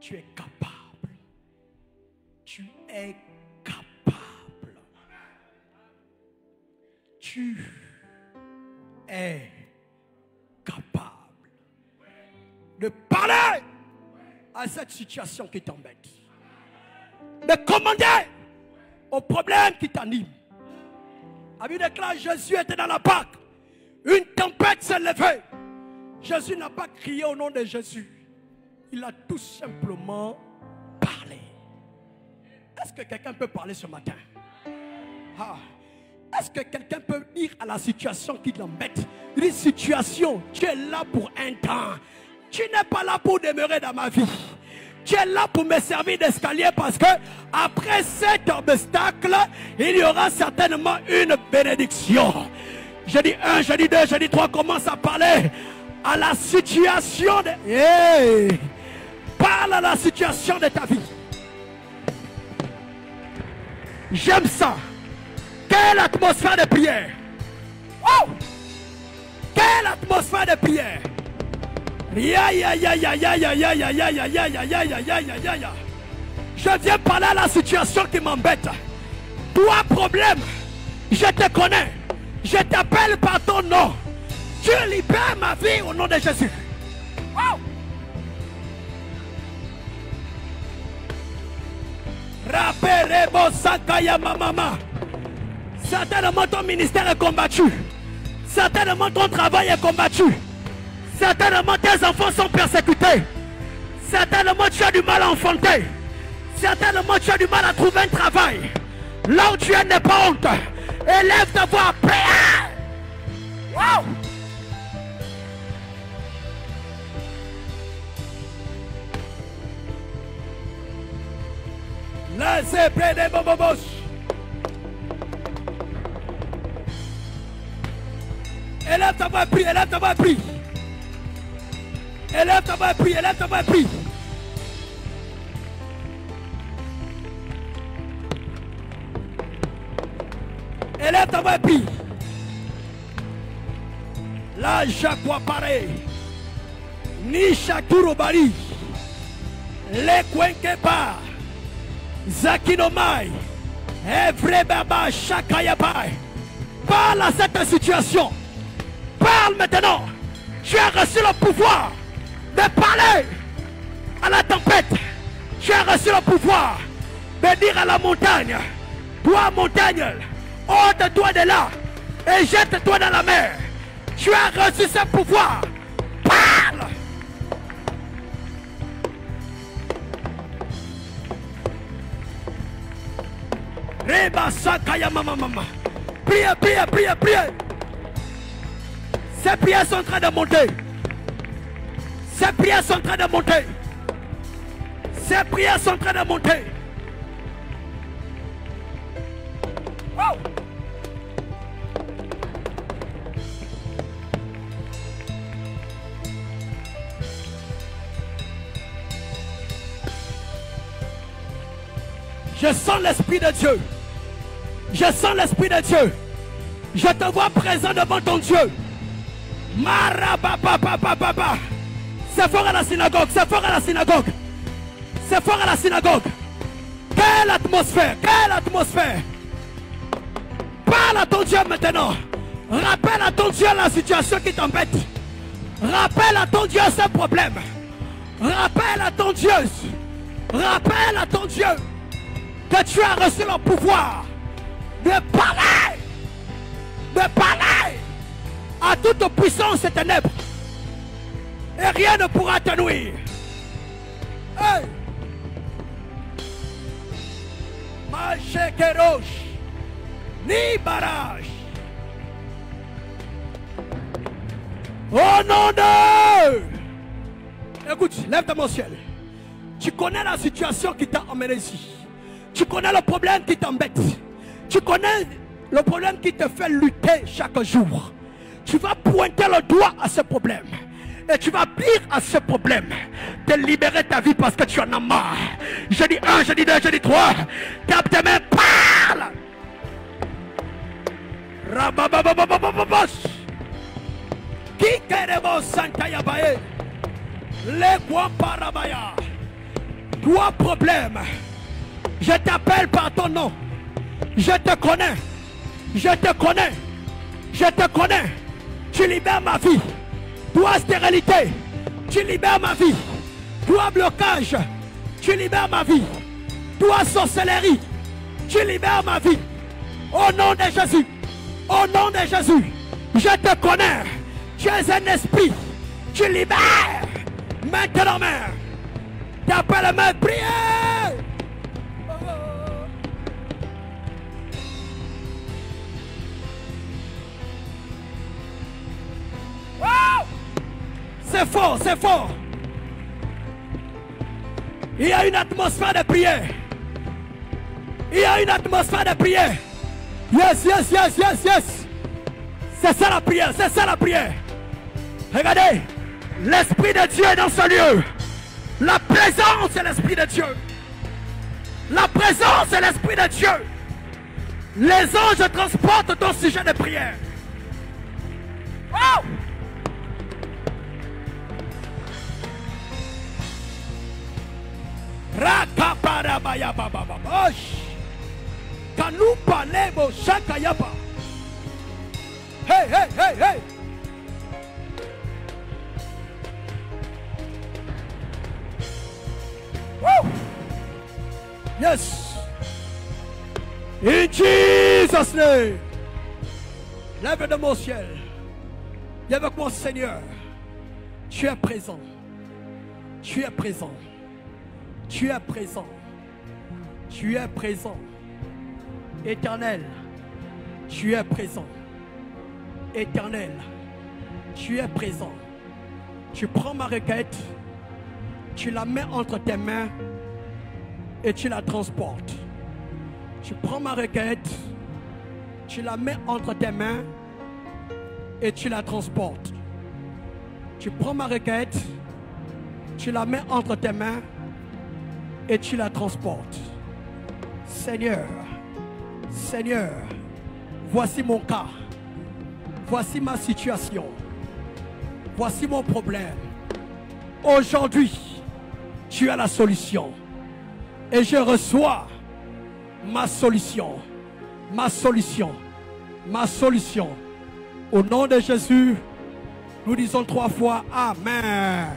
Tu es capable. Tu es capable. Tu es capable de parler à cette situation qui t'embête, de commander aux problèmes qui t'animent. La Bible déclare, Jésus était dans la barque, une tempête s'est levée. Jésus n'a pas crié au nom de Jésus, il a tout simplement parlé. Est-ce que quelqu'un peut parler ce matin? Est-ce que quelqu'un peut dire à la situation qui l'embête, une situation, tu es là pour un temps, Tu n'es pas là pour demeurer dans ma vie. Tu es là pour me servir d'escalier parce que après cet obstacle, il y aura certainement une bénédiction. Je dis 1, je dis 2, je dis 3, commence à parler à la situation de... Hey! Parle à la situation de ta vie. J'aime ça. Quelle atmosphère de prière. Oh! Quelle atmosphère de prière. Je viens parler à la situation qui m'embête. Toi, problème, je te connais. Je t'appelle par ton nom. Tu libères ma vie au nom de Jésus. Wow. Certainement ton ministère est combattu. Certainement ton travail est combattu. Certainement tes enfants sont persécutés. Certainement tu as du mal à enfanter. Certainement tu as du mal à trouver un travail. Là où tu es, n'aie pas honte. Élève ta voix à prière. Wow. Laissez près des bobos. Élève ta voix à prier, élève ta voix à prier. Élève ta voix à prier, élève ta voix à prier. Élève ta voix à prier. La Jaguapare, ni Shakurobari, le Kwenkepa, Zakinomai, Evre Baba Shakayabai. Parle à cette situation. Parle maintenant. Tu as reçu le pouvoir de parler à la tempête. Tu as reçu le pouvoir de dire à la montagne, toi montagne, ôte-toi de là et jette-toi dans la mer. Tu as reçu ce pouvoir. Parle. Reba Sakaya Mama Mama. Priez, priez, priez, priez. Ces prières sont en train de monter. Ces prières sont en train de monter. Ces prières sont en train de monter. Oh! Je sens l'Esprit de Dieu. Je sens l'Esprit de Dieu. Je te vois présent devant ton Dieu. Marabababababa. C'est fort à la synagogue. C'est fort à la synagogue. C'est fort à la synagogue. Quelle atmosphère. Quelle atmosphère. Parle à ton Dieu maintenant. Rappelle à ton Dieu la situation qui t'embête. Rappelle à ton Dieu ce problème. Rappelle à ton Dieu. Rappelle à ton Dieu que tu as reçu le pouvoir de parler. De parler à toute puissance et ténèbres. Et rien ne pourra te nuire. Hey. Machekerosh. Ni barrage. Au nom de... Écoute, lève ta main au ciel. Tu connais la situation qui t'a emmené ici. Tu connais le problème qui t'embête. Tu connais le problème qui te fait lutter chaque jour. Tu vas pointer le doigt à ce problème. Et tu vas dire à ce problème de libérer ta vie parce que tu en as marre. Je dis 1, je dis 2, je dis 3. Tape tes mains, parle. Rabababababababos. Kikerebo Santayabae. Les Guamparabaya. Toi problème. Je t'appelle par ton nom. Je te connais. Je te connais. Je te connais. Tu libères ma vie. Toi stérilité. Tu libères ma vie. Toi blocage. Tu libères ma vie. Toi sorcellerie. Tu libères ma vie. Au nom de Jésus. Au nom de Jésus. Je te connais. Tu es un esprit. Tu libères. Maintenant même. T'appelles ma prière. Wow. C'est fort, c'est fort. Il y a une atmosphère de prière. Il y a une atmosphère de prière. Yes, yes, yes, yes, yes. C'est ça la prière, c'est ça la prière. Regardez, l'Esprit de Dieu est dans ce lieu. La présence est l'Esprit de Dieu. La présence est l'Esprit de Dieu. Les anges transportent ton sujet de prière. Wow! Kanupa lebo shakayapa. Hey, hey, hey, hey. Woo! Yes. In Jesus' name. Lève de mon ciel. Viens avec moi, Seigneur. Tu es présent. Tu es présent. Tu es présent. Tu es présent. Éternel, tu es présent. Éternel, tu es présent. Tu prends ma requête, tu la mets entre tes mains et tu la transportes. Tu prends ma requête, tu la mets entre tes mains et tu la transportes. Tu prends ma requête, tu la mets entre tes mains et tu la transportes. Seigneur, Seigneur, voici mon cas. Voici ma situation. Voici mon problème. Aujourd'hui, tu as la solution. Et je reçois ma solution. Ma solution. Ma solution. Au nom de Jésus, nous disons 3 fois Amen.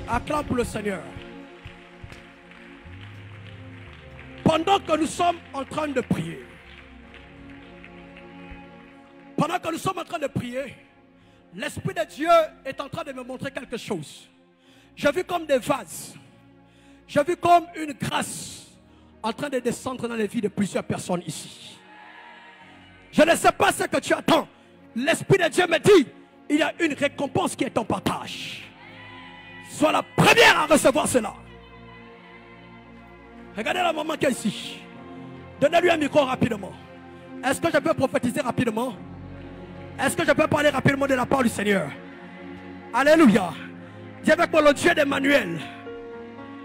Acclame pour le Seigneur. Pendant que nous sommes en train de prier, l'Esprit de Dieu est en train de me montrer quelque chose. J'ai vu comme des vases. J'ai vu comme une grâce en train de descendre dans les vies de plusieurs personnes ici. Je ne sais pas ce que tu attends. L'Esprit de Dieu me dit, il y a une récompense qui est en partage. Sois la première à recevoir cela. Regardez la maman qui est ici. Donnez-lui un micro rapidement. Est-ce que je peux prophétiser rapidement? Est-ce que je peux parler rapidement de la part du Seigneur? Alléluia. Dis avec moi le Dieu d'Emmanuel.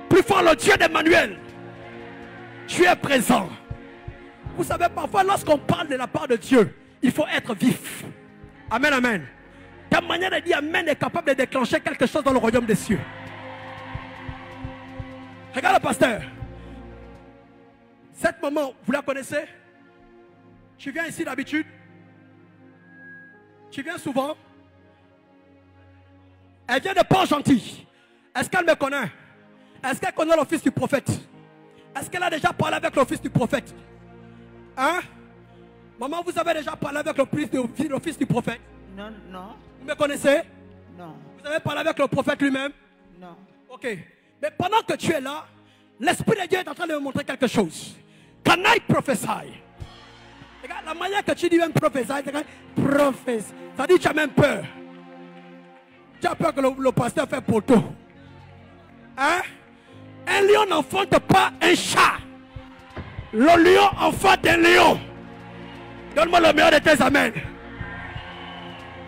Plus fort le Dieu d'Emmanuel. Tu es présent. Vous savez, parfois lorsqu'on parle de la part de Dieu, il faut être vif. Amen, amen. Ta manière de dire amen est capable de déclencher quelque chose dans le royaume des cieux. Regarde le pasteur. Cette maman, vous la connaissez? Tu viens ici d'habitude? Tu viens souvent? Elle vient de Port-Gentil. Est-ce qu'elle me connaît? Est-ce qu'elle connaît le fils du prophète? Est-ce qu'elle a déjà parlé avec le fils du prophète? Hein? Maman, vous avez déjà parlé avec le fils du prophète? Non, non. Vous me connaissez? Non. Vous avez parlé avec le prophète lui-même? Non. Ok. Mais pendant que tu es là, l'Esprit de Dieu est en train de me montrer quelque chose. Can I prophesy? Regarde, la manière que tu dis même prophesy, ça dit que tu as même peur. Tu as peur que le pasteur fait poteau. Hein? Un lion n'enfante pas un chat. Le lion enfante un lion. Donne-moi le meilleur de tes amens.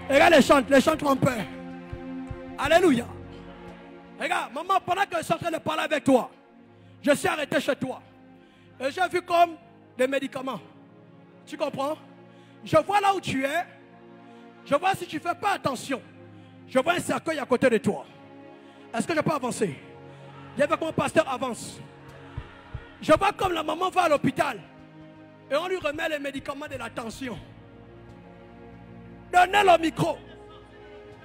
Regarde les chants trompeurs. Alléluia. Regarde, maman, pendant que je suis en train de parler avec toi, je suis arrêté chez toi. Et j'ai vu comme des médicaments. Tu comprends? Je vois là où tu es. Je vois si tu ne fais pas attention. Je vois un cercueil à côté de toi. Est-ce que je peux avancer? Viens avec mon pasteur, avance. Je vois comme la maman va à l'hôpital. Et on lui remet les médicaments de la tension. Donnez le micro.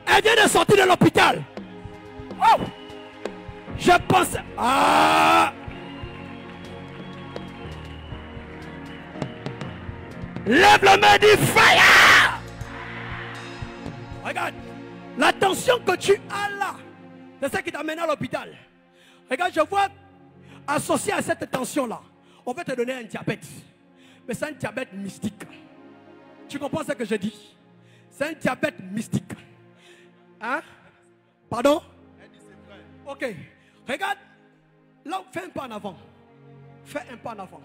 Elle vient de sortir de l'hôpital. Oh! Je pense... Ah! Lève la main du fire! Regarde. La tension que tu as là, c'est ça qui t'amène à l'hôpital. Regarde, je vois associé à cette tension-là, on va te donner un diabète. Mais c'est un diabète mystique. Tu comprends ce que je dis? C'est un diabète mystique. Hein? Pardon? Ok. Regarde. Là, fais un pas en avant. Fais un pas en avant.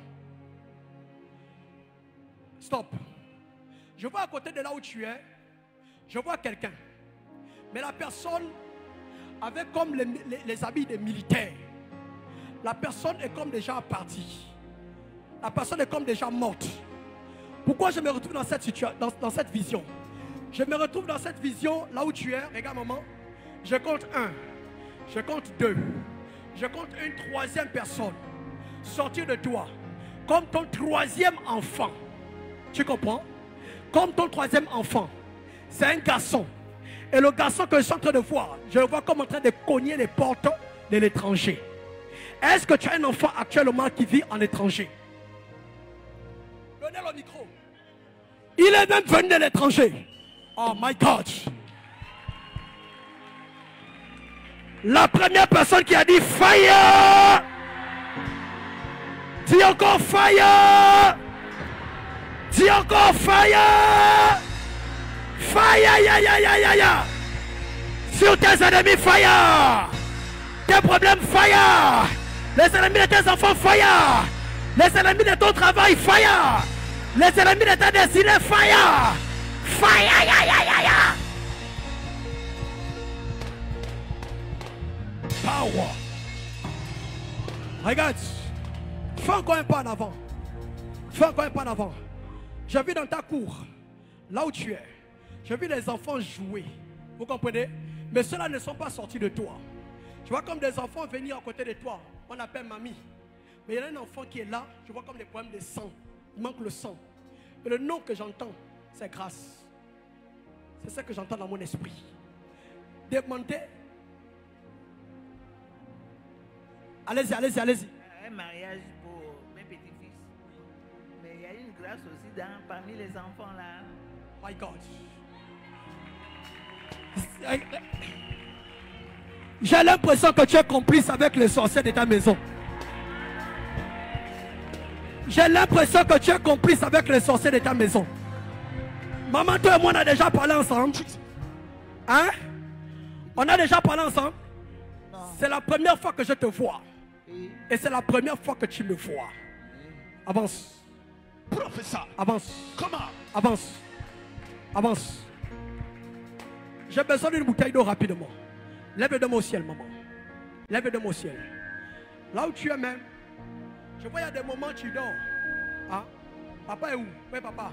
Stop. Je vois à côté de là où tu es, je vois quelqu'un. Mais la personne avait comme les habits des militaires. La personne est comme déjà partie. La personne est comme déjà morte. Pourquoi je me retrouve dans cette situation, dans cette vision? Je me retrouve dans cette vision là où tu es. Regarde maman. Je compte 1. Je compte 2. Je compte une troisième personne sortir de toi. Comme ton troisième enfant. Tu comprends? Comme ton troisième enfant. C'est un garçon. Et le garçon que je suis en train de voir, je le vois comme en train de cogner les portes de l'étranger. Est-ce que tu as un enfant actuellement qui vit en étranger? Donnez le micro. Il est même venu de l'étranger. Oh my God. La première personne qui a dit fire. Dis encore fire. Dis encore fire. Fire, ya, ya, ya, ya, ya. Sur tes ennemis, fire. Tes problèmes, fire. Les ennemis de tes enfants, fire. Les ennemis de ton travail, fire. Les ennemis de ta destinée, fire. Fire, ya, ya, ya, ya. Power. Regarde. Fais encore un pas en avant. Fais encore un pas en avant. J'ai vu dans ta cour, là où tu es, j'ai vu les enfants jouer. Vous comprenez? Mais ceux-là ne sont pas sortis de toi. Je vois comme des enfants venir à côté de toi. On appelle mamie. Mais il y a un enfant qui est là. Je vois comme des problèmes de sang. Il manque le sang. Et le nom que j'entends, c'est grâce. C'est ça que j'entends dans mon esprit. Demandez. Allez-y, allez-y, allez-y. Un mariage pour mes petits-fils. Mais il y a une grâce aussi parmi les enfants là. My God. J'ai l'impression que tu es complice avec les sorciers de ta maison. J'ai l'impression que tu es complice avec les sorciers de ta maison. Maman, toi et moi, on a déjà parlé ensemble. Hein? On a déjà parlé ensemble. C'est la première fois que je te vois. Et c'est la première fois que tu me vois. Avance. Professeur. Avance. Comment? Avance. Avance. J'ai besoin d'une bouteille d'eau rapidement. Lève-le-moi au ciel, maman. Lève-le-moi au ciel. Là où tu es même, je vois il y a des moments où tu dors. Hein? Papa est où? Oui, papa.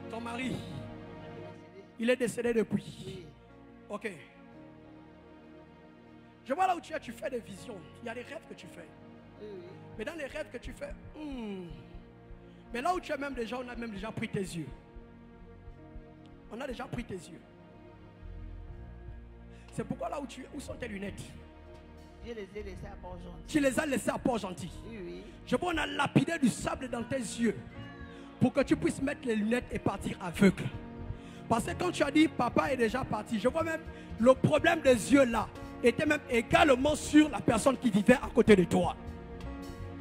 Ton mari, il est décédé depuis. Ok. Je vois là où tu es, tu fais des visions. Il y a des rêves que tu fais. Mais dans les rêves que tu fais, mais là où tu es même déjà, on a même déjà pris tes yeux. On a déjà pris tes yeux. C'est pourquoi là où tu es, où sont tes lunettes? Je les ai laissés à Port-Gentil. Tu les as laissées à Port-Gentil. Oui, oui. Je vois on a lapidé du sable dans tes yeux pour que tu puisses mettre les lunettes et partir aveugle. Parce que quand tu as dit papa est déjà parti, je vois même le problème des yeux là était même également sur la personne qui vivait à côté de toi.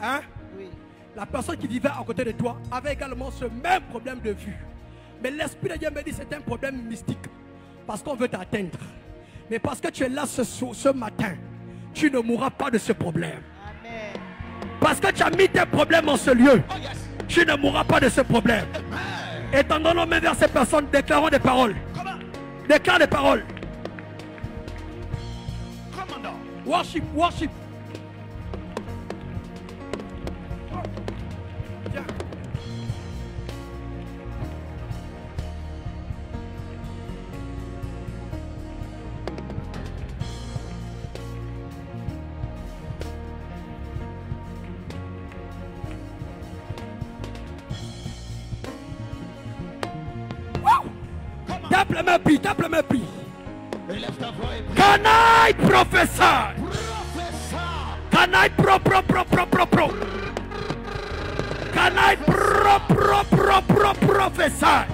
Hein? Oui. La personne qui vivait à côté de toi avait également ce même problème de vue. Mais l'Esprit de Dieu me dit que c'est un problème mystique. Parce qu'on veut t'atteindre. Mais parce que tu es là ce matin, tu ne mourras pas de ce problème. Amen. Parce que tu as mis tes problèmes en ce lieu, Oh yes. tu ne mourras pas de ce problème. Amen. Étendons nos mains vers ces personnes, déclarons des paroles. Comment? Déclare des paroles. Commandant. Worship, worship. Viens. Wow. Comment? Tape les mains, puis, tape les mains, puis. Élève ta voix et prie. Canaille professeur. Professeur. Canaille pro. Canaille pro professeur. Professeur.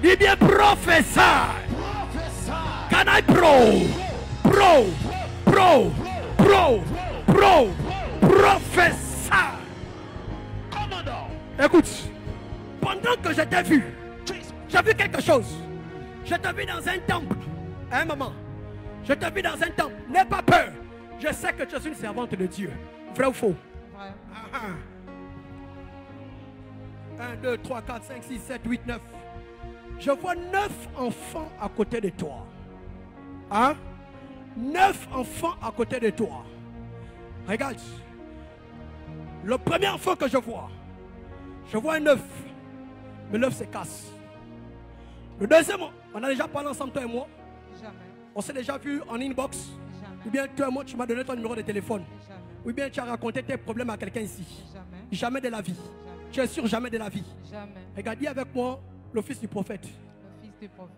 Dis bien professeur. Professeur. Canaille pro professeur. Commandant. Écoute, pendant que je t'ai vu, Jesus. j'ai vu quelque chose. Je te vis dans un temple. Hein, maman? Je te vis dans un temple. N'aie pas peur. Je sais que tu es une servante de Dieu. Vrai ou faux? Vrai. 1, 2, 3, 4, 5, 6, 7, 8, 9. Je vois 9 enfants à côté de toi. Hein? 9 enfants à côté de toi. Regarde. Le premier enfant que je vois un œuf. Mais l'œuf se casse. Le deuxième, on a déjà parlé ensemble, toi et moi. Jamais. On s'est déjà vu en inbox. Jamais. Ou bien toi et moi, tu m'as donné ton numéro de téléphone. Jamais. Ou bien tu as raconté tes problèmes à quelqu'un ici. Jamais. Jamais de la vie. Jamais. Tu es sûr, jamais de la vie. Jamais. Regarde, dis avec moi le fils du prophète. Le fils du prophète.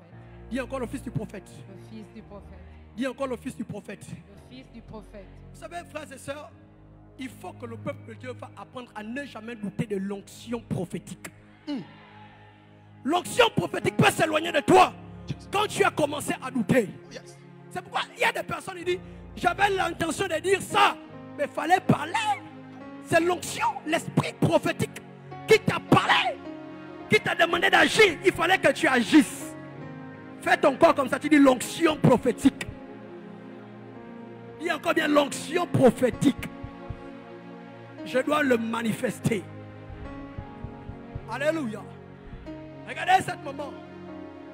Dis encore le fils du prophète. Le fils du prophète. Dis encore le fils du prophète. Le fils du prophète. Vous savez, frères et sœurs, il faut que le peuple de Dieu va apprendre à ne jamais douter de l'onction prophétique. L'onction prophétique peut s'éloigner de toi quand tu as commencé à douter. C'est pourquoi il y a des personnes qui disent, j'avais l'intention de dire ça, mais il fallait parler. C'est l'onction, l'esprit prophétique qui t'a parlé, qui t'a demandé d'agir. Il fallait que tu agisses. Fais ton corps comme ça, tu dis l'onction prophétique. Dis encore bien l'onction prophétique. Je dois le manifester. Alléluia. Regardez ce moment.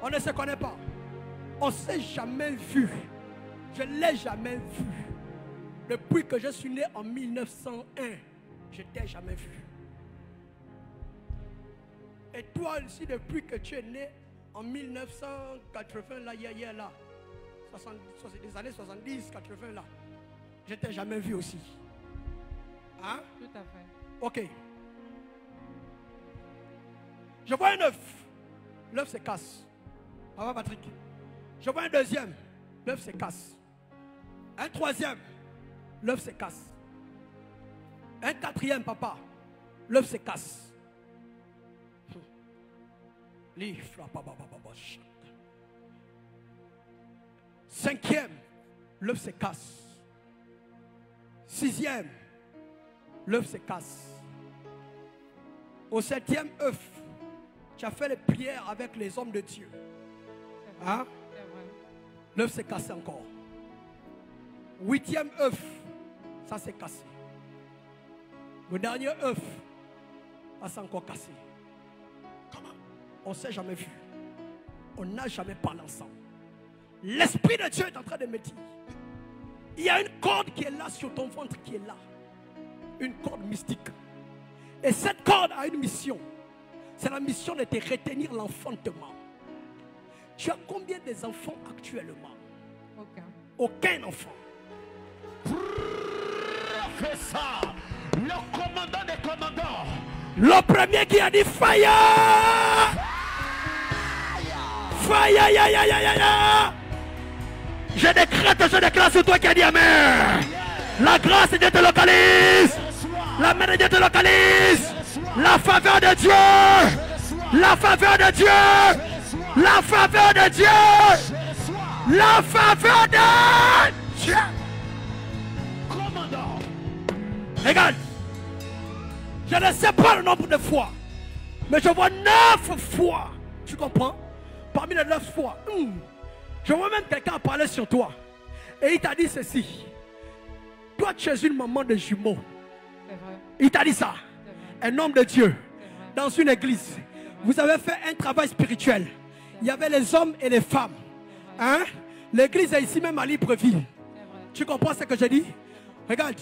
On ne se connaît pas. On ne s'est jamais vu. Je ne l'ai jamais vu. Depuis que je suis né en 1901, je ne t'ai jamais vu. Et toi aussi, depuis que tu es né en 1980, là, hier, là, des années 70, 80, là, je ne t'ai jamais vu aussi. Hein? Tout à fait. Ok. Je vois un œuf. L'œuf se casse. Papa Patrick. Je vois un deuxième. L'œuf se casse. Un troisième. L'œuf se casse. Un quatrième, papa. L'œuf se casse. Cinquième. L'œuf se casse. Sixième. L'œuf se casse. Au septième œuf, tu as fait les prières avec les hommes de Dieu. Hein? L'œuf s'est cassé encore. Huitième œuf, ça s'est cassé. Le dernier œuf, ça s'est encore cassé. Comment? On ne s'est jamais vu. On n'a jamais parlé ensemble. L'Esprit de Dieu est en train de me dire, il y a une corde qui est là sur ton ventre, qui est là. Une corde mystique. Et cette corde a une mission. C'est la mission de te retenir l'enfantement. Tu as combien d'enfants actuellement? Aucun enfant. Professeur, le commandant des commandants. Le premier qui a dit fire! Fire! Ya. Je déclare sur toi qui a dit amen. La grâce de Dieu te localise. La main de Dieu te localise. La faveur de Dieu. La faveur de Dieu. La faveur de Dieu. La faveur de Dieu. Commandant. Regarde. Je ne sais pas le nombre de fois. Mais je vois 9 fois. Tu comprends? Parmi les 9 fois. Je vois même quelqu'un parler sur toi. Et il t'a dit ceci. Toi, tu es une maman de jumeaux. Il t'a dit ça. Un homme de Dieu. Dans une église. Vous avez fait un travail spirituel. Il y avait les hommes et les femmes. Hein? L'église est ici même à Libreville. Tu comprends ce que je dis? Regarde.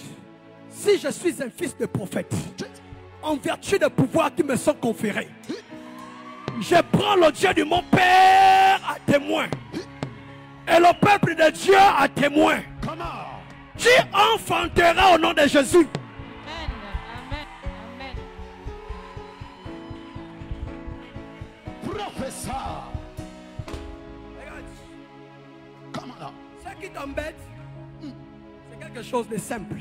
Si je suis un fils de prophète, en vertu des pouvoirs qui me sont conférés, je prends le Dieu de mon Père à témoin. Et le peuple de Dieu à témoin. Comment? Tu enfanteras au nom de Jésus. Amen. Amen. Professeur. Regarde. Commandant. Ce qui t'embête, c'est quelque chose de simple.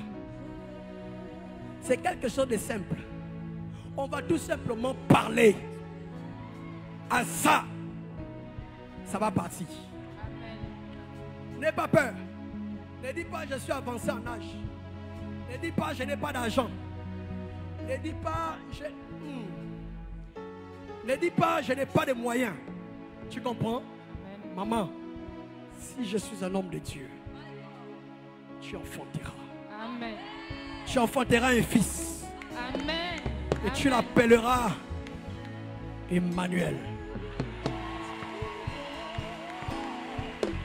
C'est quelque chose de simple. On va tout simplement parler. À ça, ça va partir. N'aie pas peur. Ne dis pas je suis avancé en âge. Ne dis pas je n'ai pas d'argent. Ne dis pas ne dis pas je n'ai pas de moyens. Tu comprends? Maman, si je suis un homme de Dieu, tu enfanteras. Amen. Tu enfanteras un fils. Amen. Et tu l'appelleras Emmanuel.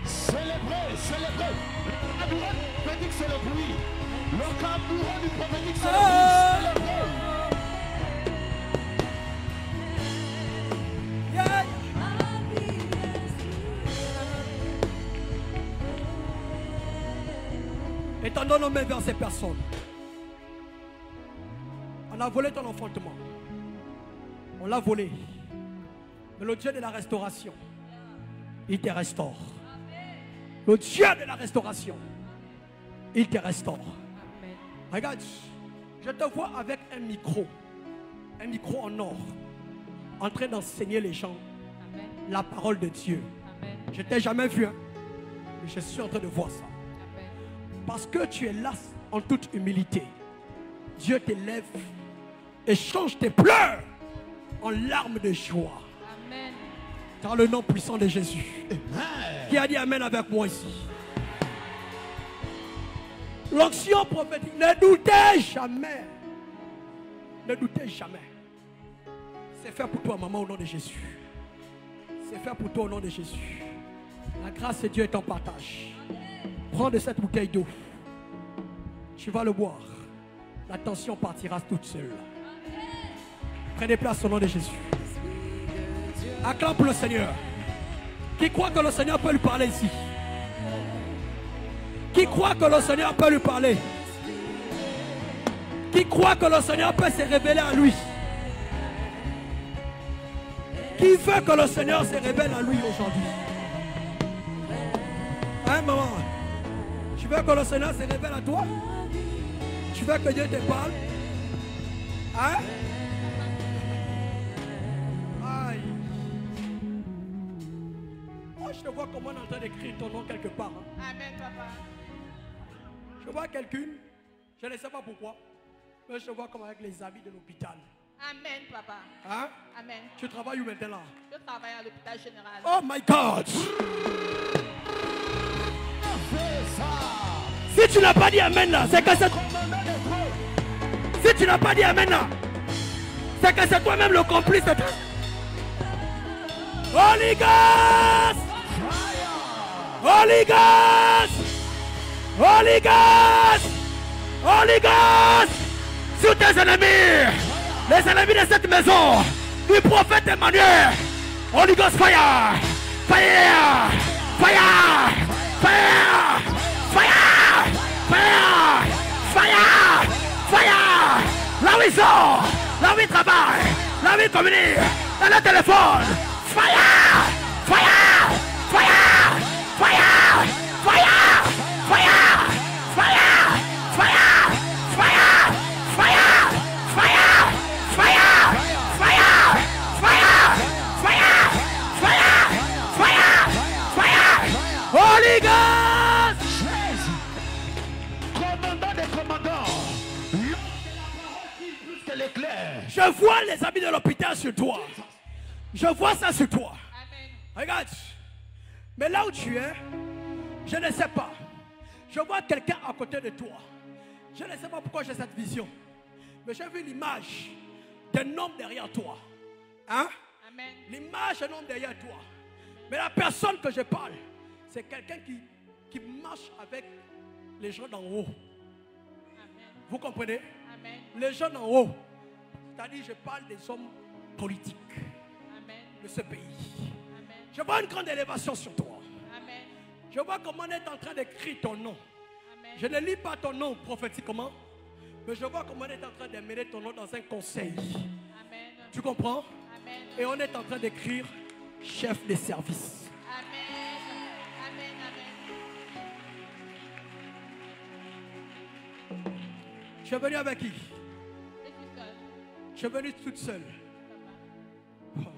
Célébrez, célébrez. Le cabourot du prophétique, c'est le bruit. Le cabourot du prophétique, c'est le bruit. Célébrez. Yeah. Étendons nos mains vers ces personnes. On a volé ton enfantement. On l'a volé. Mais le Dieu de la restauration, il te restaure. Le Dieu de la restauration, il te restaure. Amen. Regarde, je te vois avec un micro en or, en train d'enseigner les gens Amen. la parole de Dieu. Amen. Je ne t'ai jamais vu, hein, mais je suis en train de voir ça. Amen. Parce que tu es là en toute humilité. Dieu t'élève et change tes pleurs en larmes de joie. Amen. Dans le nom puissant de Jésus. Qui a dit Amen avec moi ici? L'onction prophétique, ne doutez jamais. Ne doutez jamais. C'est fait pour toi, maman, au nom de Jésus. C'est fait pour toi, au nom de Jésus. La grâce de Dieu est en partage. Prends de cette bouteille d'eau. Tu vas le boire. La tension partira toute seule. Prenez place au nom de Jésus. Acclame pour le Seigneur. Qui croit que le Seigneur peut lui parler ici? Qui croit que le Seigneur peut lui parler? Qui croit que le Seigneur peut se révéler à lui? Qui veut que le Seigneur se révèle à lui aujourd'hui? Hein, maman? Tu veux que le Seigneur se révèle à toi? Tu veux que Dieu te parle? Hein? Aïe. Moi, je te vois comme on est en train d'écrire ton nom quelque part. Hein. Amen, papa. Je vois quelqu'un, je ne sais pas pourquoi, mais je te vois comme avec les amis de l'hôpital. Amen, papa. Hein? Amen. Tu travailles où maintenant? Je travaille à l'hôpital général. Oh my God! Fais ça. Si tu n'as pas dit Amen là, c'est que c'est... Commandant des trous. Si tu n'as pas dit Amen là, c'est que c'est toi-même le complice de ta... Holy Ghost! Holy Ghost! Holy Ghost! Holy Ghost! Sur tes ennemis! Les ennemis de cette maison! Du prophète Emmanuel! Holy Ghost fire! Fire! Fire! Fire! Fire! Fire! Fire! Fire! Là où ils sont! Là où ils travaillent! Là où ils communiquent! Dans le téléphone! Fire! Fire! Fire! Fire! Fire! Fire! Fire! Fire! Fire! Fire! Fire! Fire! Fire! Fire! Fire! Fire! Fire! Fire! Holy Ghost! Commandant des commandants. L'homme de la parole qui plus que l'éclair. Je vois les amis de l'hôpital sur toi. Je vois ça sur toi. Amen. Regarde. Mais là où tu es, je ne sais pas. Je vois quelqu'un à côté de toi. Je ne sais pas pourquoi j'ai cette vision. Mais j'ai vu l'image d'un homme derrière toi. Hein? Amen. L'image d'un homme derrière toi. Mais la personne que je parle, c'est quelqu'un qui marche avec les gens d'en haut. Amen. Vous comprenez? Amen. Les gens d'en haut. C'est-à-dire, je parle des hommes politiques Amen. de ce pays. Amen. Je vois une grande élévation sur toi. Amen. Je vois comment on est en train d'écrire ton nom. Amen. Je ne lis pas ton nom prophétiquement, mais je vois comment on est en train de mener ton nom dans un conseil. Amen. Tu comprends? Amen. Et on est en train d'écrire chef de service. Amen. Amen. Amen. Tu es venu avec qui? Je suis seule. Tu es venu toute seule. Papa.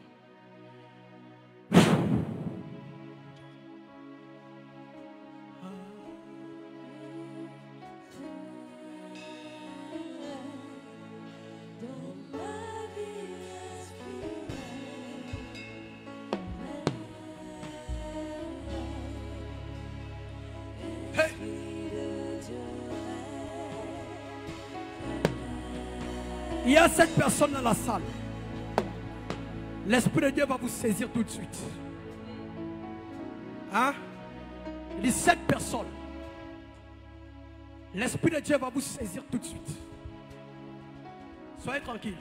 Il y a 7 personnes dans la salle. L'Esprit de Dieu va vous saisir tout de suite. Hein? Il dit 7 personnes. L'Esprit de Dieu va vous saisir tout de suite. Soyez tranquille.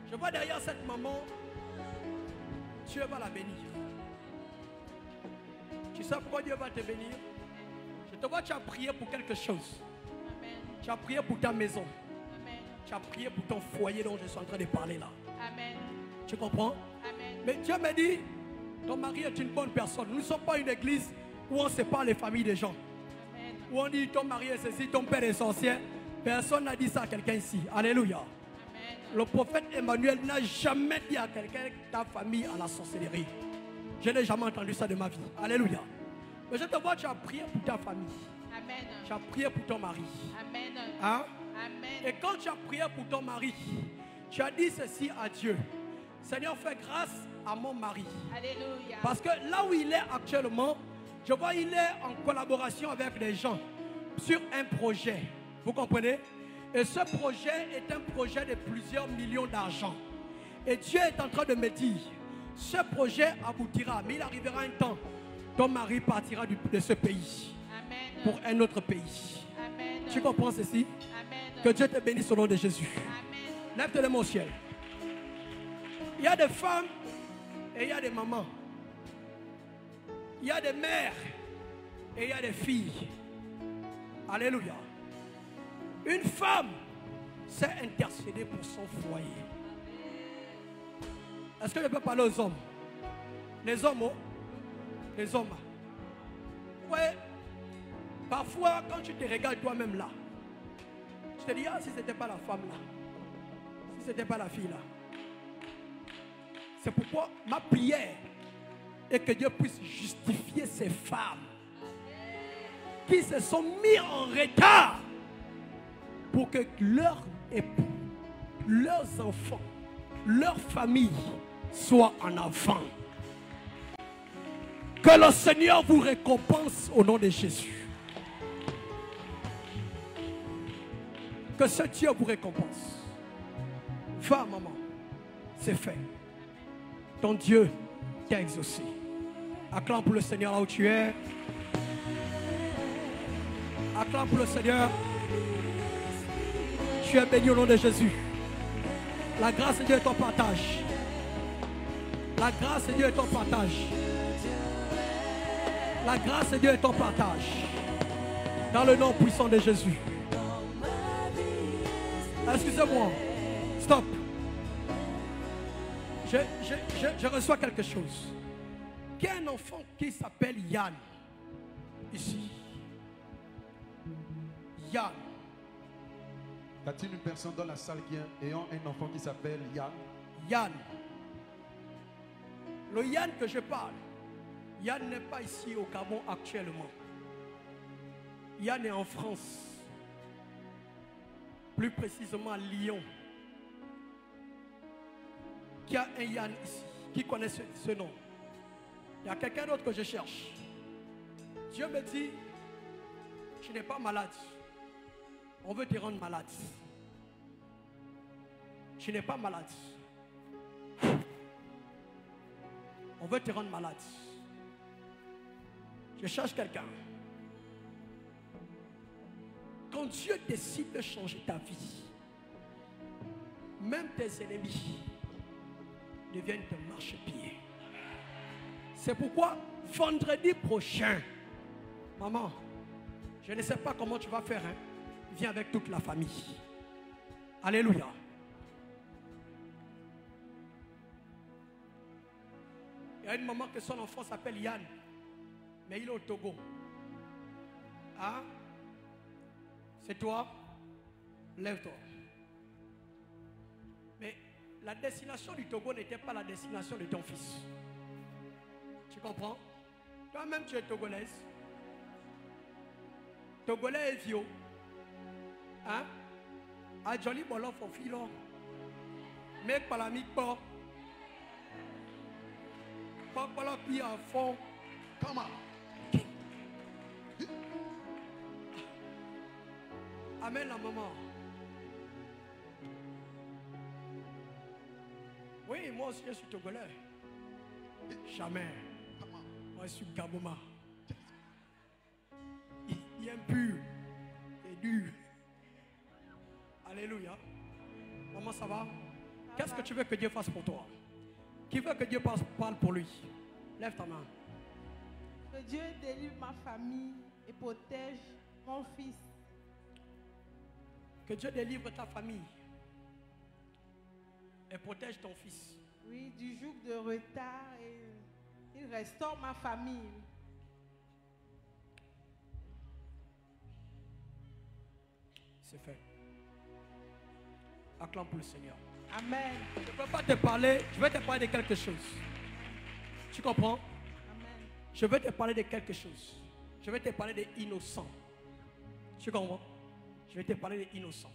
Je vois derrière cette maman, Dieu va la bénir. Tu sais pourquoi Dieu va te bénir? Je te vois, tu as prié pour quelque chose. Amen. Tu as prié pour ta maison. Amen. Tu as prié pour ton foyer dont je suis en train de parler là. Amen. Tu comprends? Amen. Mais Dieu me dit, ton mari est une bonne personne. Nous ne sommes pas une église où on sépare les familles des gens. Amen. Où on dit ton mari est ceci, ton père est sorcier. Personne n'a dit ça à quelqu'un ici. Alléluia. Amen. Le prophète Emmanuel n'a jamais dit à quelqu'un ta famille à la sorcellerie. Je n'ai jamais entendu ça de ma vie. Alléluia. Mais je te vois, tu as prié pour ta famille. Amen. Tu as prié pour ton mari. Amen. Hein? Amen. Et quand tu as prié pour ton mari, tu as dit ceci à Dieu. Seigneur, fais grâce à mon mari. Alléluia. Parce que là où il est actuellement, je vois il est en collaboration avec des gens sur un projet. Vous comprenez? Et ce projet est un projet de plusieurs millions d'argent. Et Dieu est en train de me dire, ce projet aboutira, mais il arrivera un temps, ton mari partira de ce pays Amen. pour un autre pays. Amen. Tu comprends ceci? Amen. Que Dieu te bénisse au nom de Jésus. Amen. Lève-toi les mains au ciel. Il y a des femmes et il y a des mamans. Il y a des mères et il y a des filles. Alléluia. Une femme s'est intercédée pour son foyer. Est-ce que je peux parler aux hommes? Les hommes, oh? Les hommes. Ouais. Parfois, quand tu te regardes toi-même là, tu te dis, ah, si ce n'était pas la femme là, si ce n'était pas la fille là. C'est pourquoi ma prière est que Dieu puisse justifier ces femmes qui se sont mis en retard pour que leurs époux, leurs enfants, leur famille soient en avant. Que le Seigneur vous récompense au nom de Jésus. Que ce Dieu vous récompense. Va, maman, c'est fait. Ton Dieu t'a exaucé. Acclame pour le Seigneur là où tu es. Acclame pour le Seigneur. Tu es béni au nom de Jésus. La grâce de Dieu est ton partage. La grâce de Dieu est ton partage. La grâce de Dieu est ton partage. Dans le nom puissant de Jésus. Excusez-moi. Stop. Je reçois quelque chose. Qu'il y a un enfant qui s'appelle Yann. Ici. Yann. Y a-t-il une personne dans la salle qui ayant un enfant qui s'appelle Yann? Yann. Le Yann que je parle, Yann n'est pas ici au Gabon actuellement. Yann est en France. Plus précisément à Lyon. Qui a un Yann ici, qui connaît ce nom. Il y a quelqu'un d'autre que je cherche. Dieu me dit, tu n'es pas malade. On veut te rendre malade. Tu n'es pas malade. On veut te rendre malade. Je cherche quelqu'un. Quand Dieu décide de changer ta vie, même tes ennemis deviennent tes marchepieds. C'est pourquoi vendredi prochain, maman, je ne sais pas comment tu vas faire, hein? Viens avec toute la famille. Alléluia. Il y a une maman que son enfant s'appelle Yann, mais il est au Togo. Hein? C'est toi? Lève-toi. Mais la destination du Togo n'était pas la destination de ton fils. Tu comprends? Toi-même, tu es togolaise. Togolais est vieux. Hein? A joli bolo for filo. Make palamik po. Papa pi en fond. Come on. Amen la maman. moi aussi je suis togolais. Jamais. Moi je suis Gabouma. Il est impur et dur. Alléluia. Maman, ça va? Qu'est-ce que tu veux que Dieu fasse pour toi? Qui veut que Dieu parle pour lui? Lève ta main. Que Dieu délivre ma famille et protège mon fils. Que Dieu délivre ta famille et protège ton fils. Oui, du joug de retard et il restaure ma famille. C'est fait. Acclame pour le Seigneur. Amen. Je ne peux pas te parler, je vais te parler de quelque chose. Tu comprends? Amen. Je vais te parler de quelque chose. Je vais te parler des innocents. Tu comprends? Je vais te parler des innocents.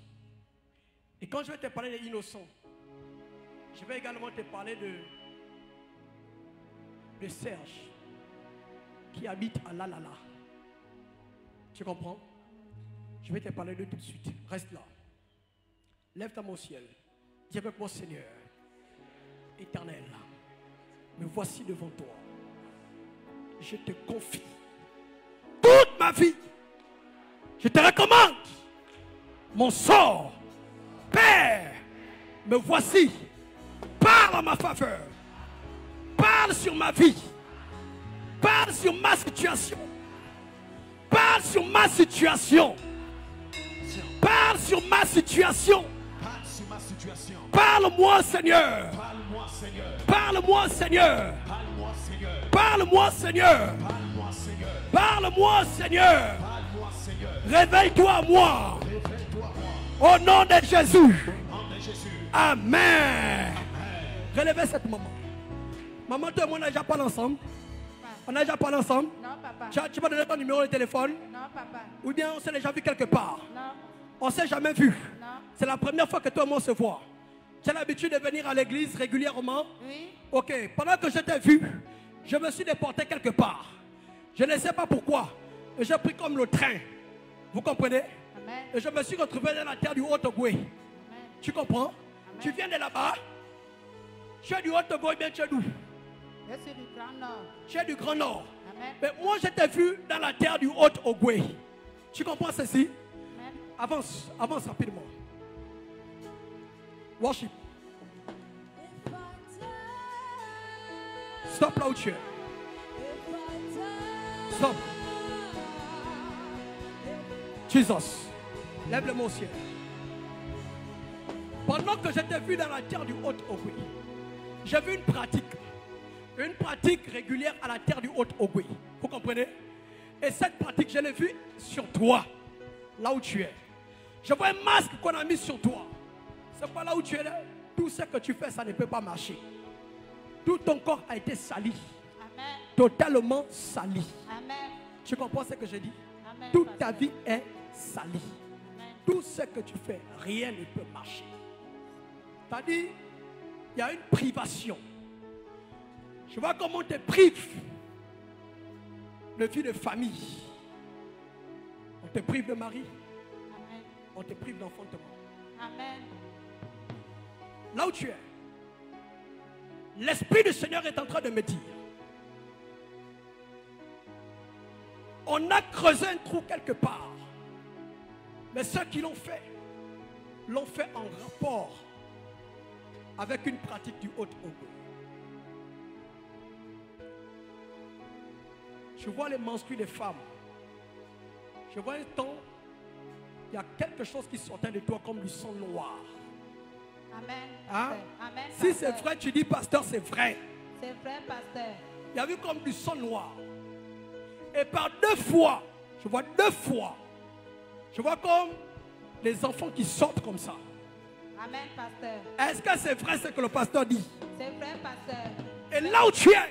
Et quand je vais te parler des innocents, je vais également te parler de Serge qui habite à Lalala. Tu comprends? Je vais te parler de tout de suite. Reste là. Lève ta main au ciel. Dis avec moi, Seigneur, Éternel, me voici devant toi. Je te confie toute ma vie. Je te recommande mon sort. Père, me voici. Parle en ma faveur. Parle sur ma vie. Parle sur ma situation. Parle sur ma situation. Parle sur ma situation. Parle sur ma situation. Parle-moi, Seigneur. Parle-moi, Seigneur. Parle-moi, Seigneur. Parle-moi, Seigneur. Parle-moi, Seigneur. Parle-moi, Seigneur. Parle-moi, Seigneur. Parle-moi, Seigneur. Réveille-toi à moi. Révèle-toi moi. Au nom de Jésus. Au nom de Jésus. Amen. Relevez cette maman. Maman, toi et moi, on n'a déjà parlé ensemble. On n'a déjà parlé ensemble. Non, papa. Tu m'as donné ton numéro de téléphone. Non, papa. Ou bien on s'est déjà vu quelque part. Non, On ne s'est jamais vu. non. C'est la première fois que toi et moi on se voit. Tu as l'habitude de venir à l'église régulièrement. Oui. Ok, pendant que je t'ai vu, je me suis déporté quelque part. Je ne sais pas pourquoi. Et j'ai pris comme le train. Vous comprenez? Amen. Et je me suis retrouvé dans la terre du Haut-Togo. Amen. Tu comprends? Tu viens de là-bas. Tu es du Haut-Togo, bien tu es d'où? Je suis du Grand Nord. Tu es du Grand Nord. Amen. Mais moi, je t'ai vu dans la terre du Haut-Togo. Tu comprends ceci? Amen. Avance, avance rapidement. Worship. Stop là où tu es. Stop. Jesus. Lève le mot au ciel. Pendant que je t'ai vu dans la terre du Haut-Ogooué, j'ai vu une pratique régulière à la terre du Haut-Ogooué. Vous comprenez? Et cette pratique, je l'ai vue sur toi, là où tu es. Je vois un masque qu'on a mis sur toi. C'est pas là où tu es là. Tout ce que tu fais, ça ne peut pas marcher. Tout ton corps a été sali. Amen. Totalement sali. Amen. Tu comprends ce que je dis? Amen. Toute ta pasteur. vie est salie. Amen. Tout ce que tu fais, rien ne peut marcher. C'est-à-dire, il y a une privation. Je vois comment on te prive de vie de famille. On te prive de mari. Amen. On te prive d'enfantement. Amen. Là où tu es, l'Esprit du Seigneur est en train de me dire, on a creusé un trou quelque part. Mais ceux qui l'ont fait en rapport avec une pratique du Haut-Ogooué. Je vois les menstrues des femmes. Je vois un temps, il y a quelque chose qui sortait de toi comme du sang noir. Amen. Hein? Pasteur. Amen. Si pasteur. c'est vrai, tu dis pasteur, c'est vrai. C'est vrai, pasteur. Il y a eu comme du sang noir. Et par 2 fois, je vois 2 fois, je vois comme les enfants qui sortent comme ça. Amen, pasteur. Est-ce que c'est vrai ce que le pasteur dit? C'est vrai, pasteur. Et là où tu es,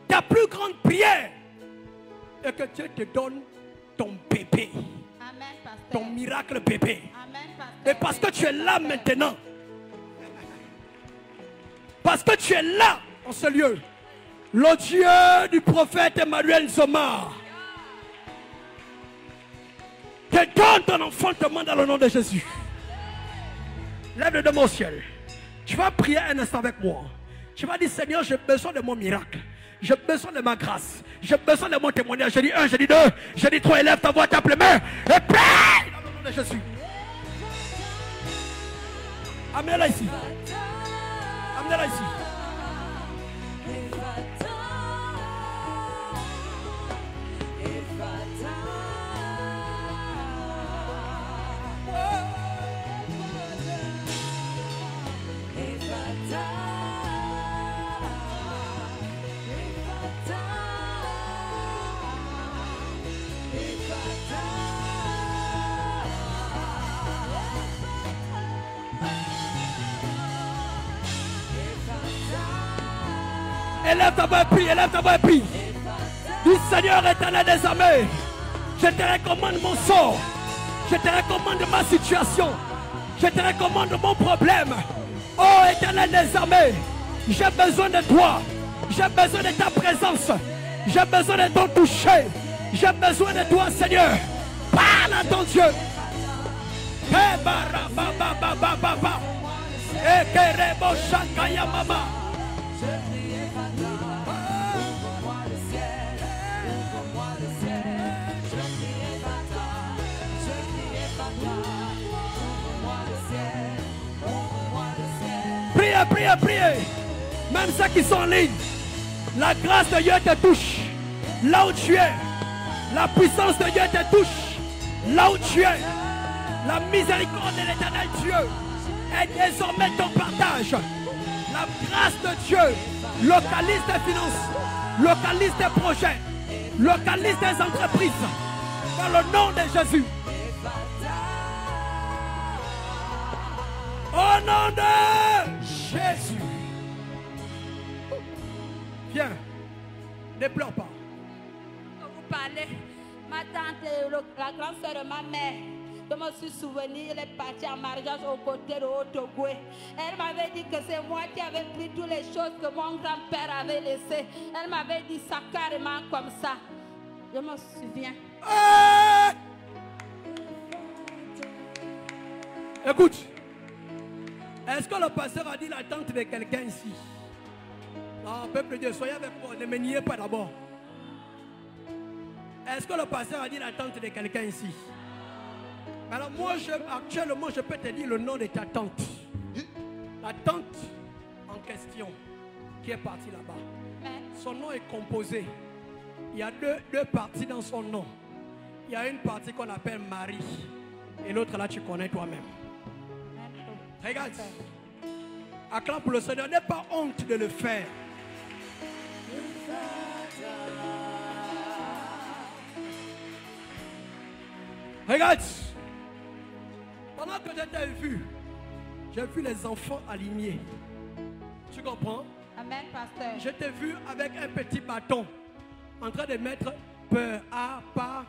ta plus grande prière est que Dieu te donne ton bébé, Amen, pasteur. ton miracle bébé. Amen, pasteur. Et parce que tu es là Pasteur. maintenant, parce que tu es là en ce lieu, le Dieu du prophète Emmanuel Zoma te donne ton enfantement dans le nom de Jésus. Lève le dos au ciel. Tu vas prier un instant avec moi. Tu vas dire, Seigneur, j'ai besoin de mon miracle. J'ai besoin de ma grâce. J'ai besoin de mon témoignage. Je dis 1, je dis 2, je dis 3. Élève ta voix, tape les mains. Et prie dans le nom de Jésus. Amenez-la ici. Amenez-la ici. Élève ta voix et prie, élève ta voix et prie. Du Seigneur éternel des armées, je te recommande mon sort. Je te recommande ma situation. Je te recommande mon problème. Oh éternel des armées, j'ai besoin de toi. J'ai besoin de ta présence. J'ai besoin de ton toucher. J'ai besoin de toi, Seigneur. Parle à ton Dieu. Priez, priez, priez. Même ceux qui sont en ligne, la grâce de Dieu te touche là où tu es. La puissance de Dieu te touche là où tu es. La miséricorde de l'éternel Dieu est désormais ton partage. La grâce de Dieu localise tes finances, localise tes projets, localise tes entreprises. Dans le nom de Jésus. Au nom de Jésus. Viens. Ne pleure pas. Quand vous parlez, ma tante et la grande sœur de ma mère, je me suis souvenu, elle est partie en mariage aux côtés de Otogoué. Elle m'avait dit que c'est moi qui avais pris toutes les choses que mon grand-père avait laissées. Elle m'avait dit ça carrément comme ça. Je me souviens. Écoute, est-ce que le pasteur a dit la tante de quelqu'un ici? Non, peuple de Dieu, soyez avec moi, ne me niez pas d'abord. Est-ce que le pasteur a dit la tante de quelqu'un ici? Alors moi, actuellement, je peux te dire le nom de ta tante. La tante en question qui est partie là-bas. Son nom est composé. Il y a deux parties dans son nom. Il y a une partie qu'on appelle Marie. Et l'autre là, tu connais toi-même. Regarde. Acclame pour le Seigneur. N'aie pas honte de le faire. Regarde. Pendant que je t'ai vu, j'ai vu les enfants alignés. Tu comprends? Amen, pasteur. Je t'ai vu avec un petit bâton en train de mettre peur, a, pa,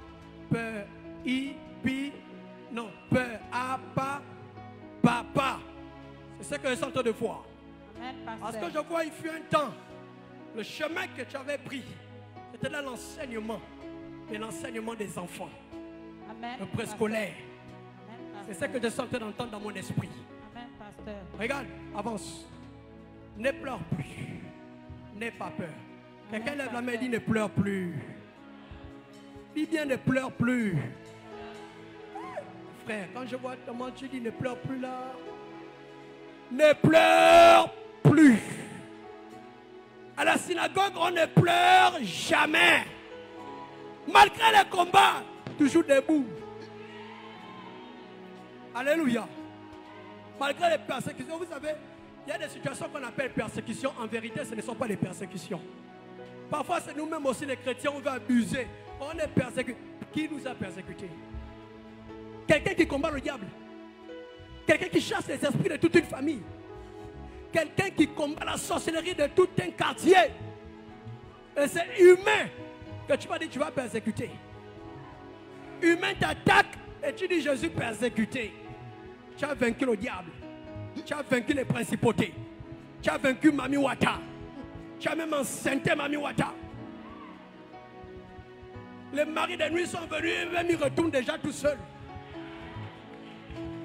peur, i, pi, non, peur, a, pa, papa. C'est ce que je suis en train de voir. Amen, Parce pasteur. que je vois, il fut un temps, le chemin que tu avais pris, c'était dans l'enseignement, mais l'enseignement des enfants, Amen, le préscolaire. Amen, C'est ce que je suis en train d'entendre dans mon esprit. Amen, pasteur. Regarde, avance. Ne pleure plus. N'aie pas peur. Quelqu'un lève la main et dit ne pleure plus. Dis bien ne pleure plus. Frère, quand je vois comment tu dis ne pleure plus là, ne pleure plus. À la synagogue, on ne pleure jamais. Malgré les combats, toujours debout. Alléluia. Malgré les persécutions, vous savez, il y a des situations qu'on appelle persécutions. En vérité, ce ne sont pas des persécutions. Parfois, c'est nous-mêmes aussi les chrétiens, on veut abuser. On est persécutés. Qui nous a persécutés? Quelqu'un qui combat le diable. Quelqu'un qui chasse les esprits de toute une famille. Quelqu'un qui combat la sorcellerie de tout un quartier. Et c'est humain que tu vas dire tu vas persécuter. Humain t'attaque et tu dis je suis persécuté. Tu as vaincu le diable. Tu as vaincu les principautés. Tu as vaincu Mami Wata. Tu as même enceinté Mami Wata. Les maris de nuit sont venus et même ils retournent déjà tout seuls.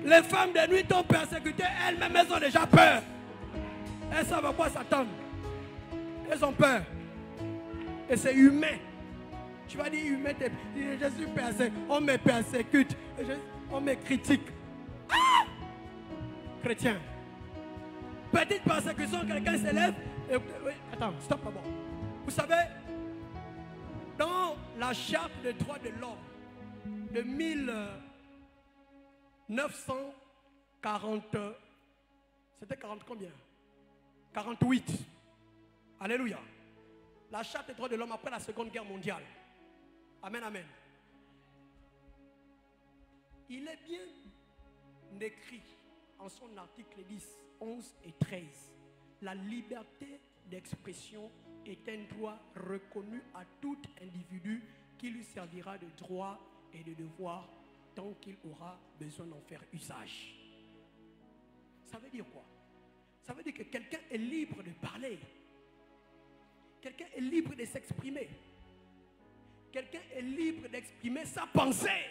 Les femmes de nuit t'ont persécuté, elles-mêmes elles ont déjà peur. Elles savent à quoi s'attendre. Elles ont peur. Et c'est humain. Tu vas dire humain, je suis persécuté. On me persécute. On me critique. Ah! Chrétien. Petite persécution, quelqu'un s'élève. Attends, stop d'abord. Vous savez, dans la charte des droits de l'homme de 1940, c'était 40 combien? 48. Alléluia. La charte des droits de l'homme après la Seconde Guerre mondiale. Amen, amen. Il est bien écrit en son article 10, 11 et 13. La liberté d'expression est un droit reconnu à tout individu qui lui servira de droit et de devoir tant qu'il aura besoin d'en faire usage. Ça veut dire quoi? Ça veut dire que quelqu'un est libre de parler. Quelqu'un est libre de s'exprimer. Quelqu'un est libre d'exprimer sa pensée.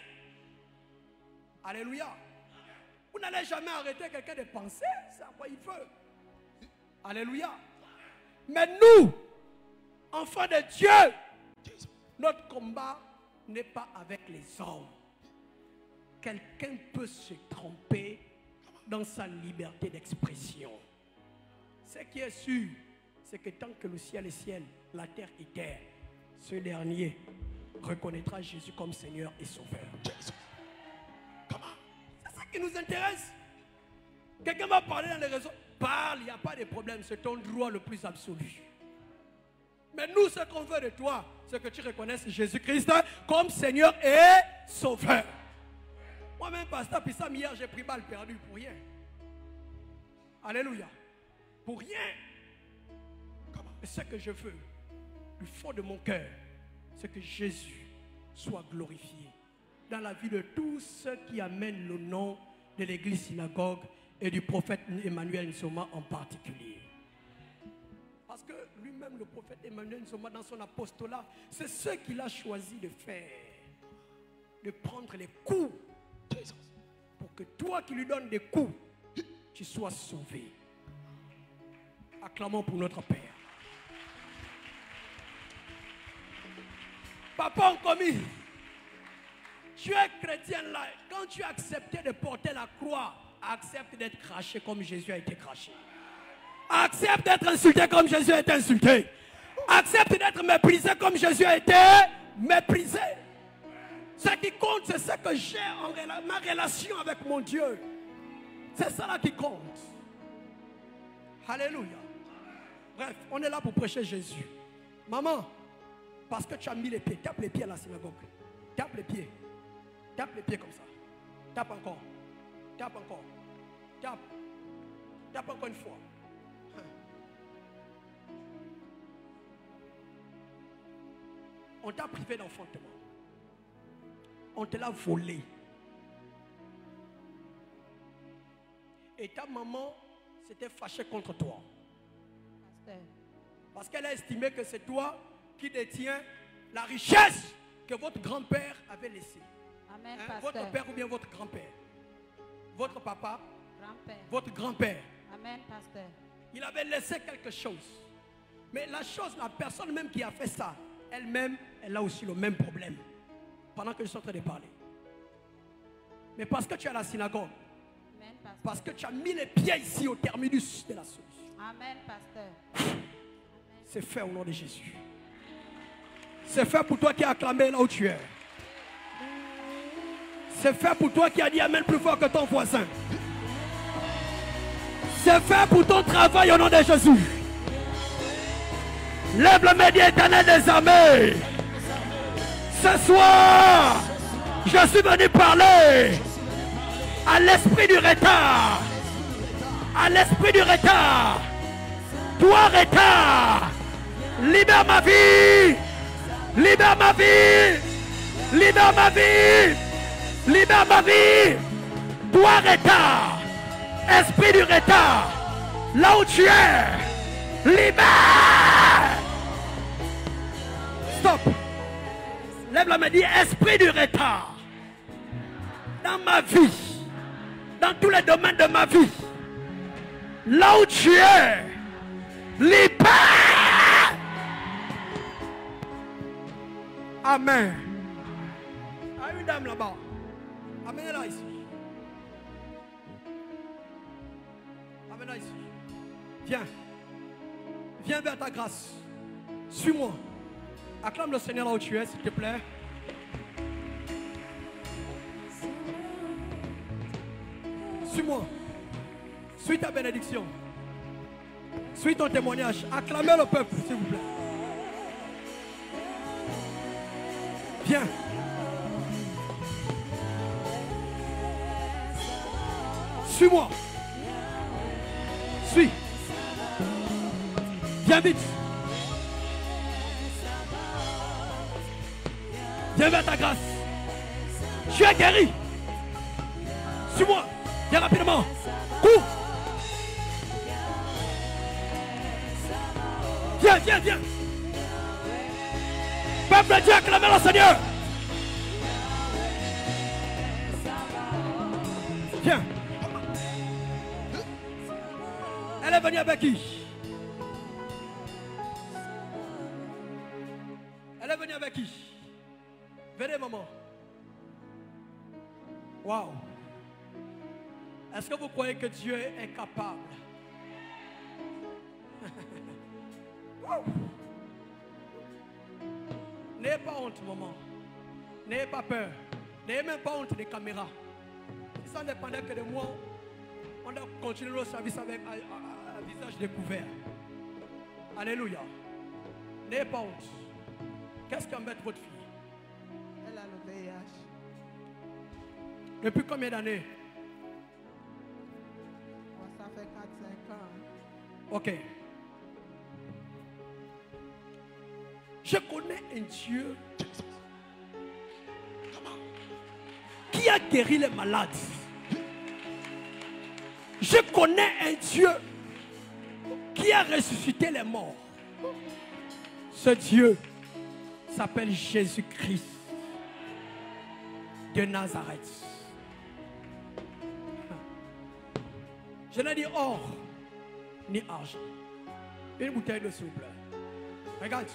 Alléluia. Vous n'allez jamais arrêter quelqu'un de penser. C'est à quoi il veut. Alléluia. Mais nous, enfants de Dieu, notre combat n'est pas avec les hommes. Quelqu'un peut se tromper dans sa liberté d'expression. Ce qui est sûr, c'est que tant que le ciel est ciel, la terre est terre, ce dernier reconnaîtra Jésus comme Seigneur et Sauveur. C'est ça qui nous intéresse. Quelqu'un va parler dans les réseaux. Parle, il n'y a pas de problème, c'est ton droit le plus absolu. Mais nous, ce qu'on veut de toi, c'est que tu reconnaisses Jésus-Christ comme Seigneur et Sauveur. Moi-même, pasteur Pissam, hier, j'ai pris balle perdue pour rien. Alléluia. Pour rien. Et ce que je veux, du fond de mon cœur, c'est que Jésus soit glorifié dans la vie de tous ceux qui amènent le nom de l'église synagogue et du prophète Emmanuel Nsoma en particulier. Parce que lui-même, le prophète Emmanuel Nsoma, dans son apostolat, c'est ce qu'il a choisi de faire. De prendre les coups. Pour que toi qui lui donnes des coups, tu sois sauvé. Acclamons pour notre Père. Papa en commis, tu es chrétien là. Quand tu as accepté de porter la croix, accepte d'être craché comme Jésus a été craché. Accepte d'être insulté comme Jésus a été insulté. Accepte d'être méprisé comme Jésus a été méprisé. Ce qui compte, c'est ce que j'ai en ma relation avec mon Dieu. C'est ça là qui compte. Alléluia. Bref, on est là pour prêcher Jésus. Maman, parce que tu as mis les pieds, tape les pieds à la synagogue. Tape les pieds. Tape les pieds comme ça. Tape encore. Tape encore. Tape. Tape encore une fois. On t'a privé d'enfantement. On te l'a volé. Et ta maman s'était fâchée contre toi. Parce qu'elle a estimé que c'est toi qui détiens la richesse que votre grand-père avait laissée. Amen, votre père ou bien votre grand-père. Votre papa, grand-père. Votre grand-père. Amen, pasteur. Il avait laissé quelque chose. Mais la chose, la personne même qui a fait ça, elle-même, elle a aussi le même problème. Pendant que je suis en train de parler. Mais parce que tu es à la synagogue. Amen, pasteur. Parce que tu as mis les pieds ici au terminus de la solution. Amen, pasteur. C'est fait au nom de Jésus. C'est fait pour toi qui as acclamé là où tu es. C'est fait pour toi qui as dit amen plus fort que ton voisin. C'est fait pour ton travail au nom de Jésus. Lève le média éternel des armées. Ce soir, je suis venu parler à l'esprit du retard. À l'esprit du retard. Toi, retard, libère ma vie. Libère ma vie. Libère ma vie. Libère ma vie. Toi, retard, esprit du retard, là où tu es, libère. Stop. Lève la main, dis esprit du retard. Dans ma vie, dans tous les domaines de ma vie, là où tu es, Libère. Amen. Ah, une dame là-bas. Amenez-la ici. Amenez-la ici. Viens. Viens vers ta grâce. Suis-moi. Acclame le Seigneur là où tu es, s'il te plaît. Suis-moi. Suis ta bénédiction. Suis ton témoignage. Acclamez le peuple, s'il vous plaît. Viens. Suis-moi. Suis. Viens vite. Viens vers ta grâce. Tu es guéri. Suis-moi. Viens rapidement. Cours. Viens, viens, viens. Peuple de Dieu, acclamez le Seigneur. Viens. Elle est venue avec qui? Elle est venue avec qui? Venez, maman. Waouh. Est-ce que vous croyez que Dieu est capable? N'ayez pas honte, maman. N'ayez pas peur. N'ayez même pas honte des caméras. Si ça dépendait que de moi, on doit continuer le service avec un visage découvert. Alléluia. N'ayez pas honte. Qu'est-ce qui embête votre fille? Elle a le VIH. Depuis combien d'années? Bon, ça fait 4-5 ans. Ok. Je connais un Dieu qui a guéri les malades. Je connais un Dieu qui a ressuscité les morts. Ce Dieu s'appelle Jésus-Christ de Nazareth. Je n'ai dit or ni argent. Une bouteille de s'il vous plaît. Regarde.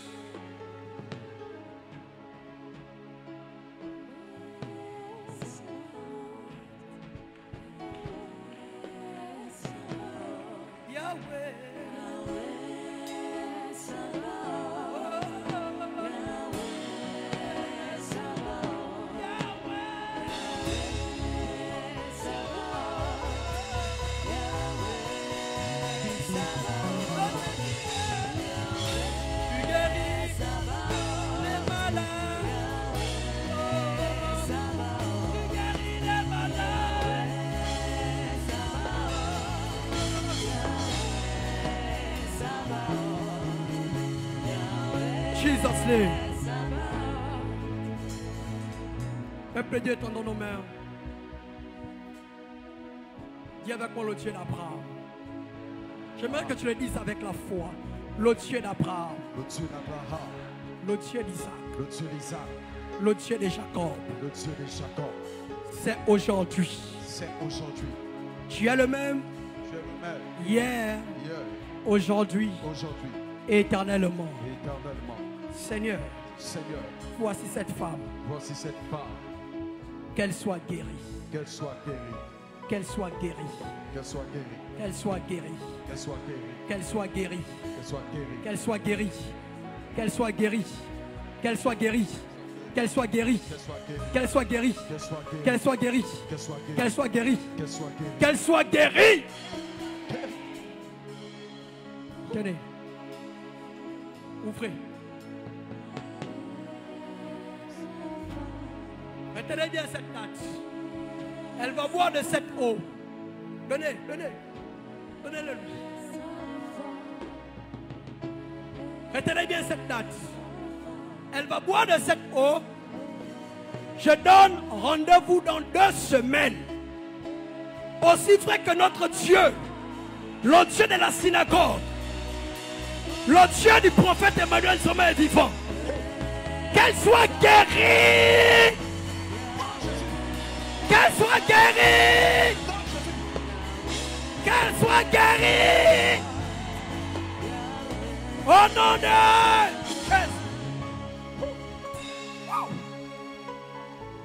Jesus' name. Peuple de Dieu, tendons nos mains. Dis avec moi le Dieu d'Abraham. J'aimerais que tu le dises avec la foi. Le Dieu d'Abraham. Le Dieu d'Abraham. Le Dieu d'Isaac. Le Dieu d'Isaac. Le Dieu de Jacob. Le Dieu de Jacob. C'est aujourd'hui. C'est aujourd'hui. Tu es le même. Tu es le même. Hier. Hier. Aujourd'hui. Aujourd'hui. Éternellement. Éternellement. Seigneur. Seigneur. Voici cette femme. Voici cette femme. Qu'elle soit guérie. Qu'elle soit guérie. Qu'elle soit guérie. Qu'elle soit guérie. Qu'elle soit guérie. Qu'elle soit guérie. Qu'elle soit guérie. Qu'elle soit guérie. Qu'elle soit guérie. Qu'elle soit guérie. Qu'elle soit guérie. Qu'elle soit guérie. Qu'elle soit guérie. Qu'elle soit guérie. Qu'elle soit guérie. Qu'elle soit guérie. Tenez. Ouvrez. Retenez bien cette natte. Elle va boire de cette eau. Donnez, donnez. Donnez-le lui. Retenez bien cette natte. Elle va boire de cette eau. Je donne rendez-vous dans 2 semaines. Aussi vrai que notre Dieu, le Dieu de la synagogue, le Dieu du prophète Emmanuel Sommet est vivant. Qu'elle soit guérie. Qu'elle soit guérie. Qu'elle soit guérie. Au nom de Jésus. Wow.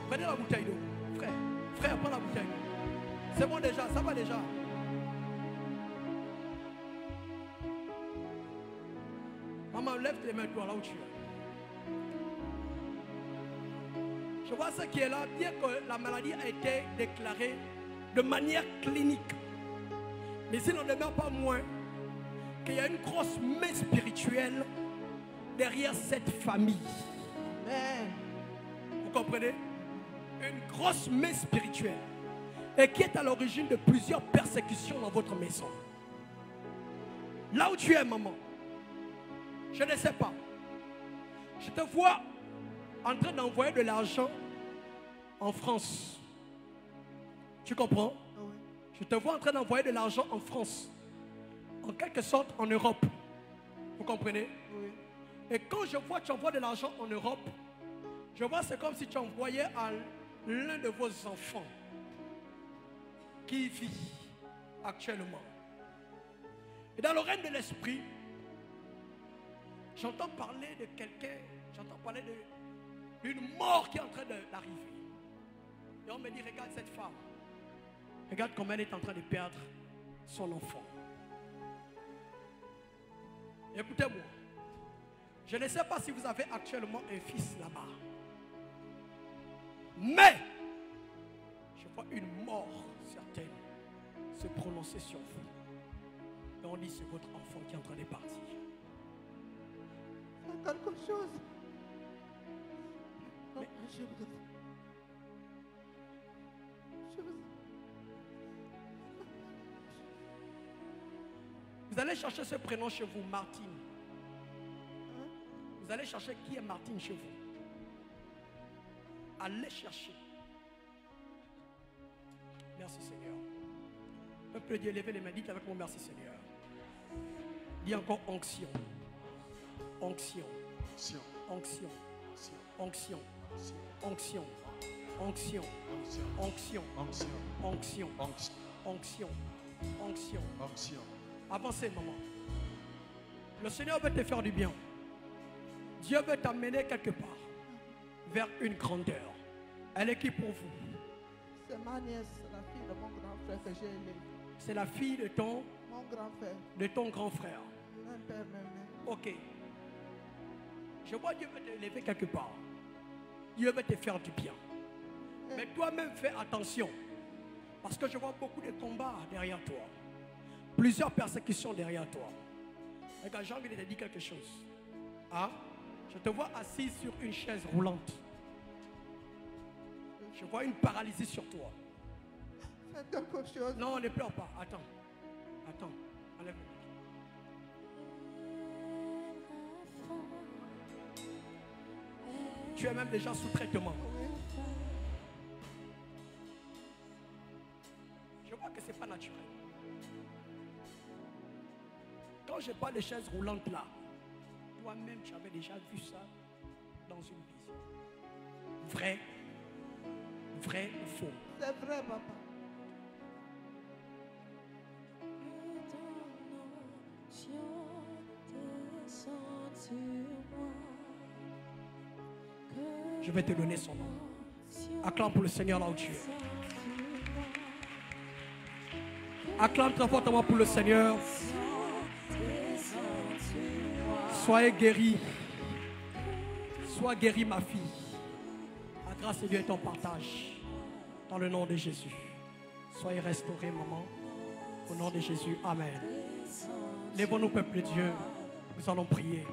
Prenez la bouteille d'eau. Frère, prends la bouteille. C'est bon déjà, ça va déjà. Maman, lève tes mains toi là où tu es. Je vois ce qui est là, bien que la maladie a été déclarée de manière clinique. Mais il n'en demeure pas moins qu'il y a une grosse main spirituelle derrière cette famille. Amen. Vous comprenez? Une grosse main spirituelle. Et qui est à l'origine de plusieurs persécutions dans votre maison. Là où tu es, maman, je ne sais pas. Je te vois en train d'envoyer de l'argent en France. Tu comprends? Oui. Je te vois en train d'envoyer de l'argent en France. En quelque sorte en Europe. Vous comprenez? Oui. Et quand je vois que tu envoies de l'argent en Europe, je vois c'est comme si tu envoyais à l'un de vos enfants qui vit actuellement. Et dans le règne de l'esprit, j'entends parler de quelqu'un, j'entends parler d'une mort qui est en train d'arriver. Et on me dit, regarde cette femme. Regarde comment elle est en train de perdre son enfant. Écoutez-moi. Je ne sais pas si vous avez actuellement un fils là-bas. Mais, je vois une mort certaine se prononcer sur vous. Et on dit, c'est votre enfant qui est en train de partir. C'est quelque chose. Non, Mais- je vous... Vous allez chercher ce prénom chez vous, Martine. Vous allez chercher qui est Martine chez vous. Allez chercher. Merci Seigneur. Peuple de Dieu, levez les mains, dites avec moi merci Seigneur. Dis encore onction. Onction. Onction. Onction. Onction. Onction. Onction. Onction. Onction. Onction. Onction. Onction. Onction. Onction. Onction. Avancez, maman. Le Seigneur veut te faire du bien. Dieu veut t'amener quelque part vers une grandeur. Elle est qui pour vous? C'est ma nièce, la fille de mon grand frère que j'ai élevée. C'est la fille de ton grand frère. Un père même. Ok. Je vois Dieu veut t'élever quelque part. Dieu veut te faire du bien. Mais toi-même fais attention. Parce que je vois beaucoup de combats derrière toi. Plusieurs persécutions derrière toi. Regarde, j'ai envie de te dire quelque chose. Hein? Je te vois assis sur une chaise roulante. Je vois une paralysie sur toi. C'est quelque chose. Non, ne pleure pas. Attends. Attends. Enlève. Tu es même déjà sous traitement. Oui. Je vois que ce n'est pas naturel. Quand je parle de chaises roulantes là, toi-même tu avais déjà vu ça dans une vision. Vrai, vrai ou faux? C'est vrai, papa. Je vais te donner son nom. Acclame pour le Seigneur là où tu es. Acclame très fortement pour le Seigneur. Soyez guéris. Sois guérie, ma fille. La grâce de Dieu est ton partage. Dans le nom de Jésus. Soyez restaurés, maman. Au nom de Jésus. Amen. Lèvons-nous, peuple de Dieu. Nous allons prier.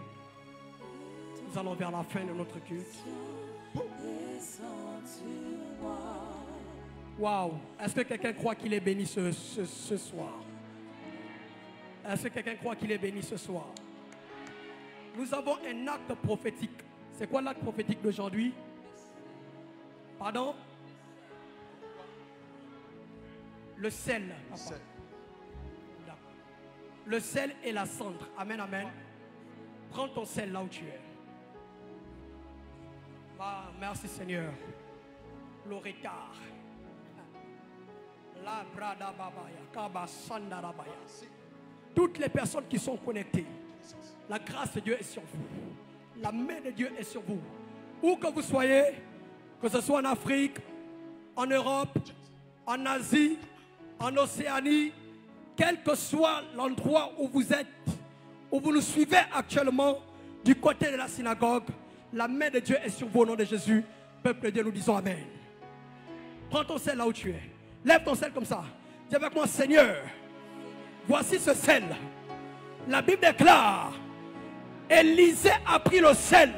Nous allons vers la fin de notre culte. Waouh! Est-ce que quelqu'un croit qu'il est béni ce soir? Est-ce que quelqu'un croit qu'il est béni ce soir? Nous avons un acte prophétique. C'est quoi l'acte prophétique d'aujourd'hui? Pardon? Le sel. Papa. Le sel et la cendre. Amen, amen. Prends ton sel là où tu es. Ah, merci Seigneur. L'orecar. La brada babaya. Kaba sanda rabaya. Toutes les personnes qui sont connectées. La grâce de Dieu est sur vous. La main de Dieu est sur vous. Où que vous soyez, que ce soit en Afrique, en Europe, en Asie, en Océanie, quel que soit l'endroit où vous êtes, où vous nous suivez actuellement, du côté de la synagogue, la main de Dieu est sur vous au nom de Jésus. Peuple de Dieu, nous disons Amen. Prends ton sel là où tu es. Lève ton sel comme ça. Dis avec moi, Seigneur, voici ce sel. La Bible déclare, Élisée a pris le sel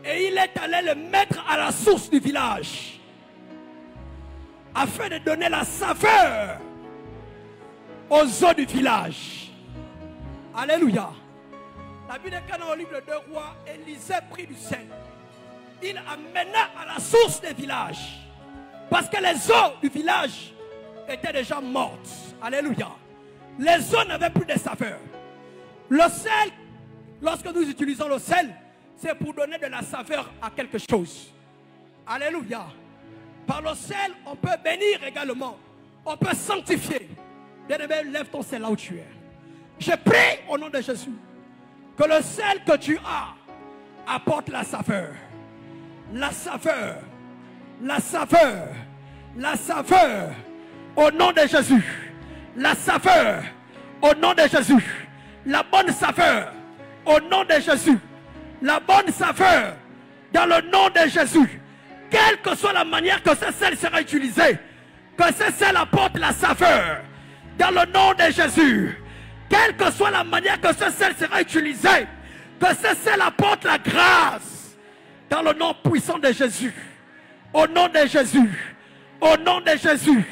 et il est allé le mettre à la source du village afin de donner la saveur aux eaux du village. Alléluia. La Bible déclare dans le livre de 2 Rois, Élisée prit du sel. Il amena à la source des villages parce que les eaux du village étaient déjà mortes. Alléluia. Les eaux n'avaient plus de saveur. Le sel, lorsque nous utilisons le sel, c'est pour donner de la saveur à quelque chose. Alléluia. Par le sel, on peut bénir également. On peut sanctifier. Bien-aimé, lève ton sel là où tu es. Je prie au nom de Jésus que le sel que tu as apporte la saveur. La saveur. La saveur. La saveur. Au nom de Jésus. La saveur. Au nom de Jésus. La bonne saveur. Au nom de Jésus. La bonne saveur. Dans le nom de Jésus. Quelle que soit la manière que ce sel sera utilisé, que ce sel apporte la saveur. Dans le nom de Jésus. Quelle que soit la manière que ce sel sera utilisé, que ce sel apporte la grâce. Dans le nom puissant de Jésus. Au nom de Jésus. Au nom de Jésus.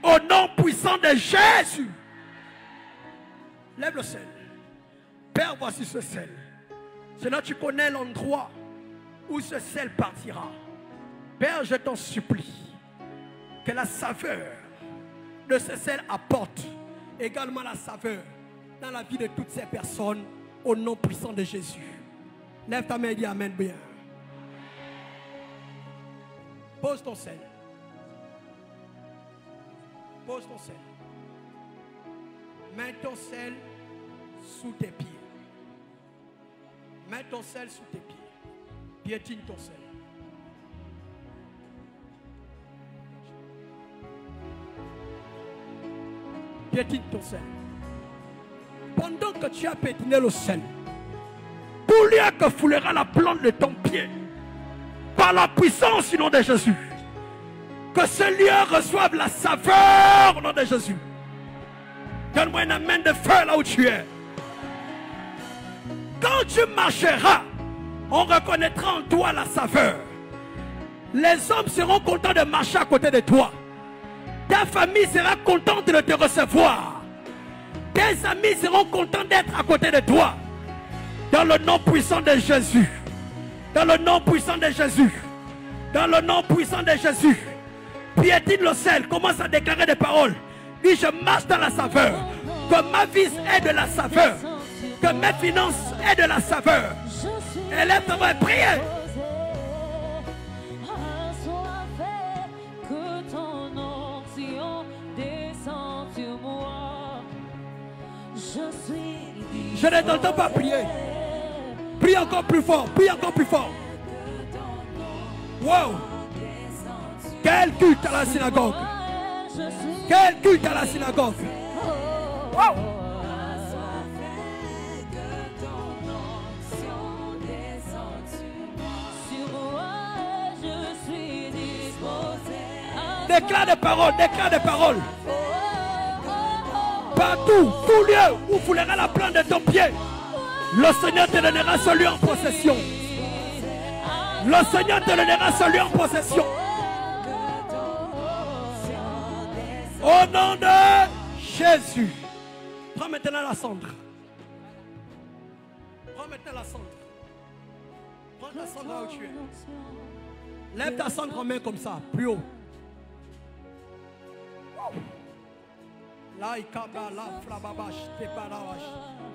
Au nom puissant de Jésus. Lève le sel. Père, voici ce sel. Sinon tu connais l'endroit où ce sel partira. Père, je t'en supplie que la saveur de ce sel apporte également la saveur dans la vie de toutes ces personnes au nom puissant de Jésus. Lève ta main et dis Amen bien. Pose ton sel. Pose ton sel. Mets ton sel sous tes pieds. Mets ton sel sous tes pieds. Piétine ton sel. Piétine ton sel. Pendant que tu as piétiné le sel, tout lieu que foulera la plante de ton pied, par la puissance du nom de Jésus, que ce lieu reçoive la saveur au nom de Jésus. Donne-moi une main de feu là où tu es. Quand tu marcheras, on reconnaîtra en toi la saveur. Les hommes seront contents de marcher à côté de toi. Ta famille sera contente de te recevoir. Tes amis seront contents d'être à côté de toi. Dans le nom puissant de Jésus. Dans le nom puissant de Jésus. Dans le nom puissant de Jésus. Piétine le sel. Commence à déclarer des paroles. Dis, je marche dans la saveur. Que ma vie ait de la saveur. Que mes finances aient de la saveur. Élève ta voix et prie. Je ne t'entends pas prier. Prie encore plus fort. Prie encore plus fort. Wow. Quel culte à la synagogue. Quel culte à la synagogue. Wow. Déclare des paroles. Déclare des paroles. Partout, tout lieu où foulera la plante de ton pied, le Seigneur te donnera ce lieu en possession. Le Seigneur te donnera ce lieu en possession. Au nom de Jésus. Prends maintenant la cendre. Prends maintenant la cendre. Prends ta cendre là où tu es. Lève ta cendre en main comme ça, plus haut.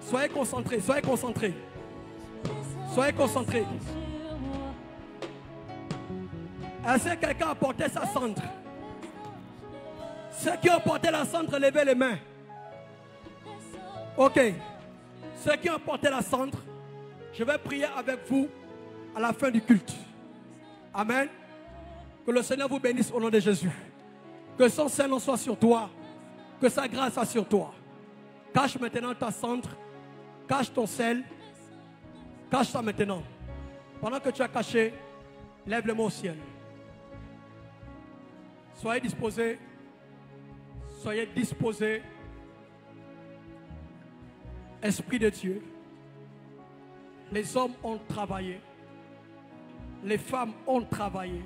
Soyez concentrés, soyez concentrés. Soyez concentrés. Est-ce que quelqu'un a porté sa cendre? Ceux qui ont porté la cendre, levez les mains. Ok. Ceux qui ont porté la cendre, je vais prier avec vous à la fin du culte. Amen. Que le Seigneur vous bénisse au nom de Jésus. Que son Saint-Nom soit sur toi. Que sa grâce soit sur toi. Cache maintenant ta cendre. Cache ton sel. Cache ça maintenant. Pendant que tu as caché, lève les mains au ciel. Soyez disposés. Soyez disposés. Esprit de Dieu. Les hommes ont travaillé. Les femmes ont travaillé.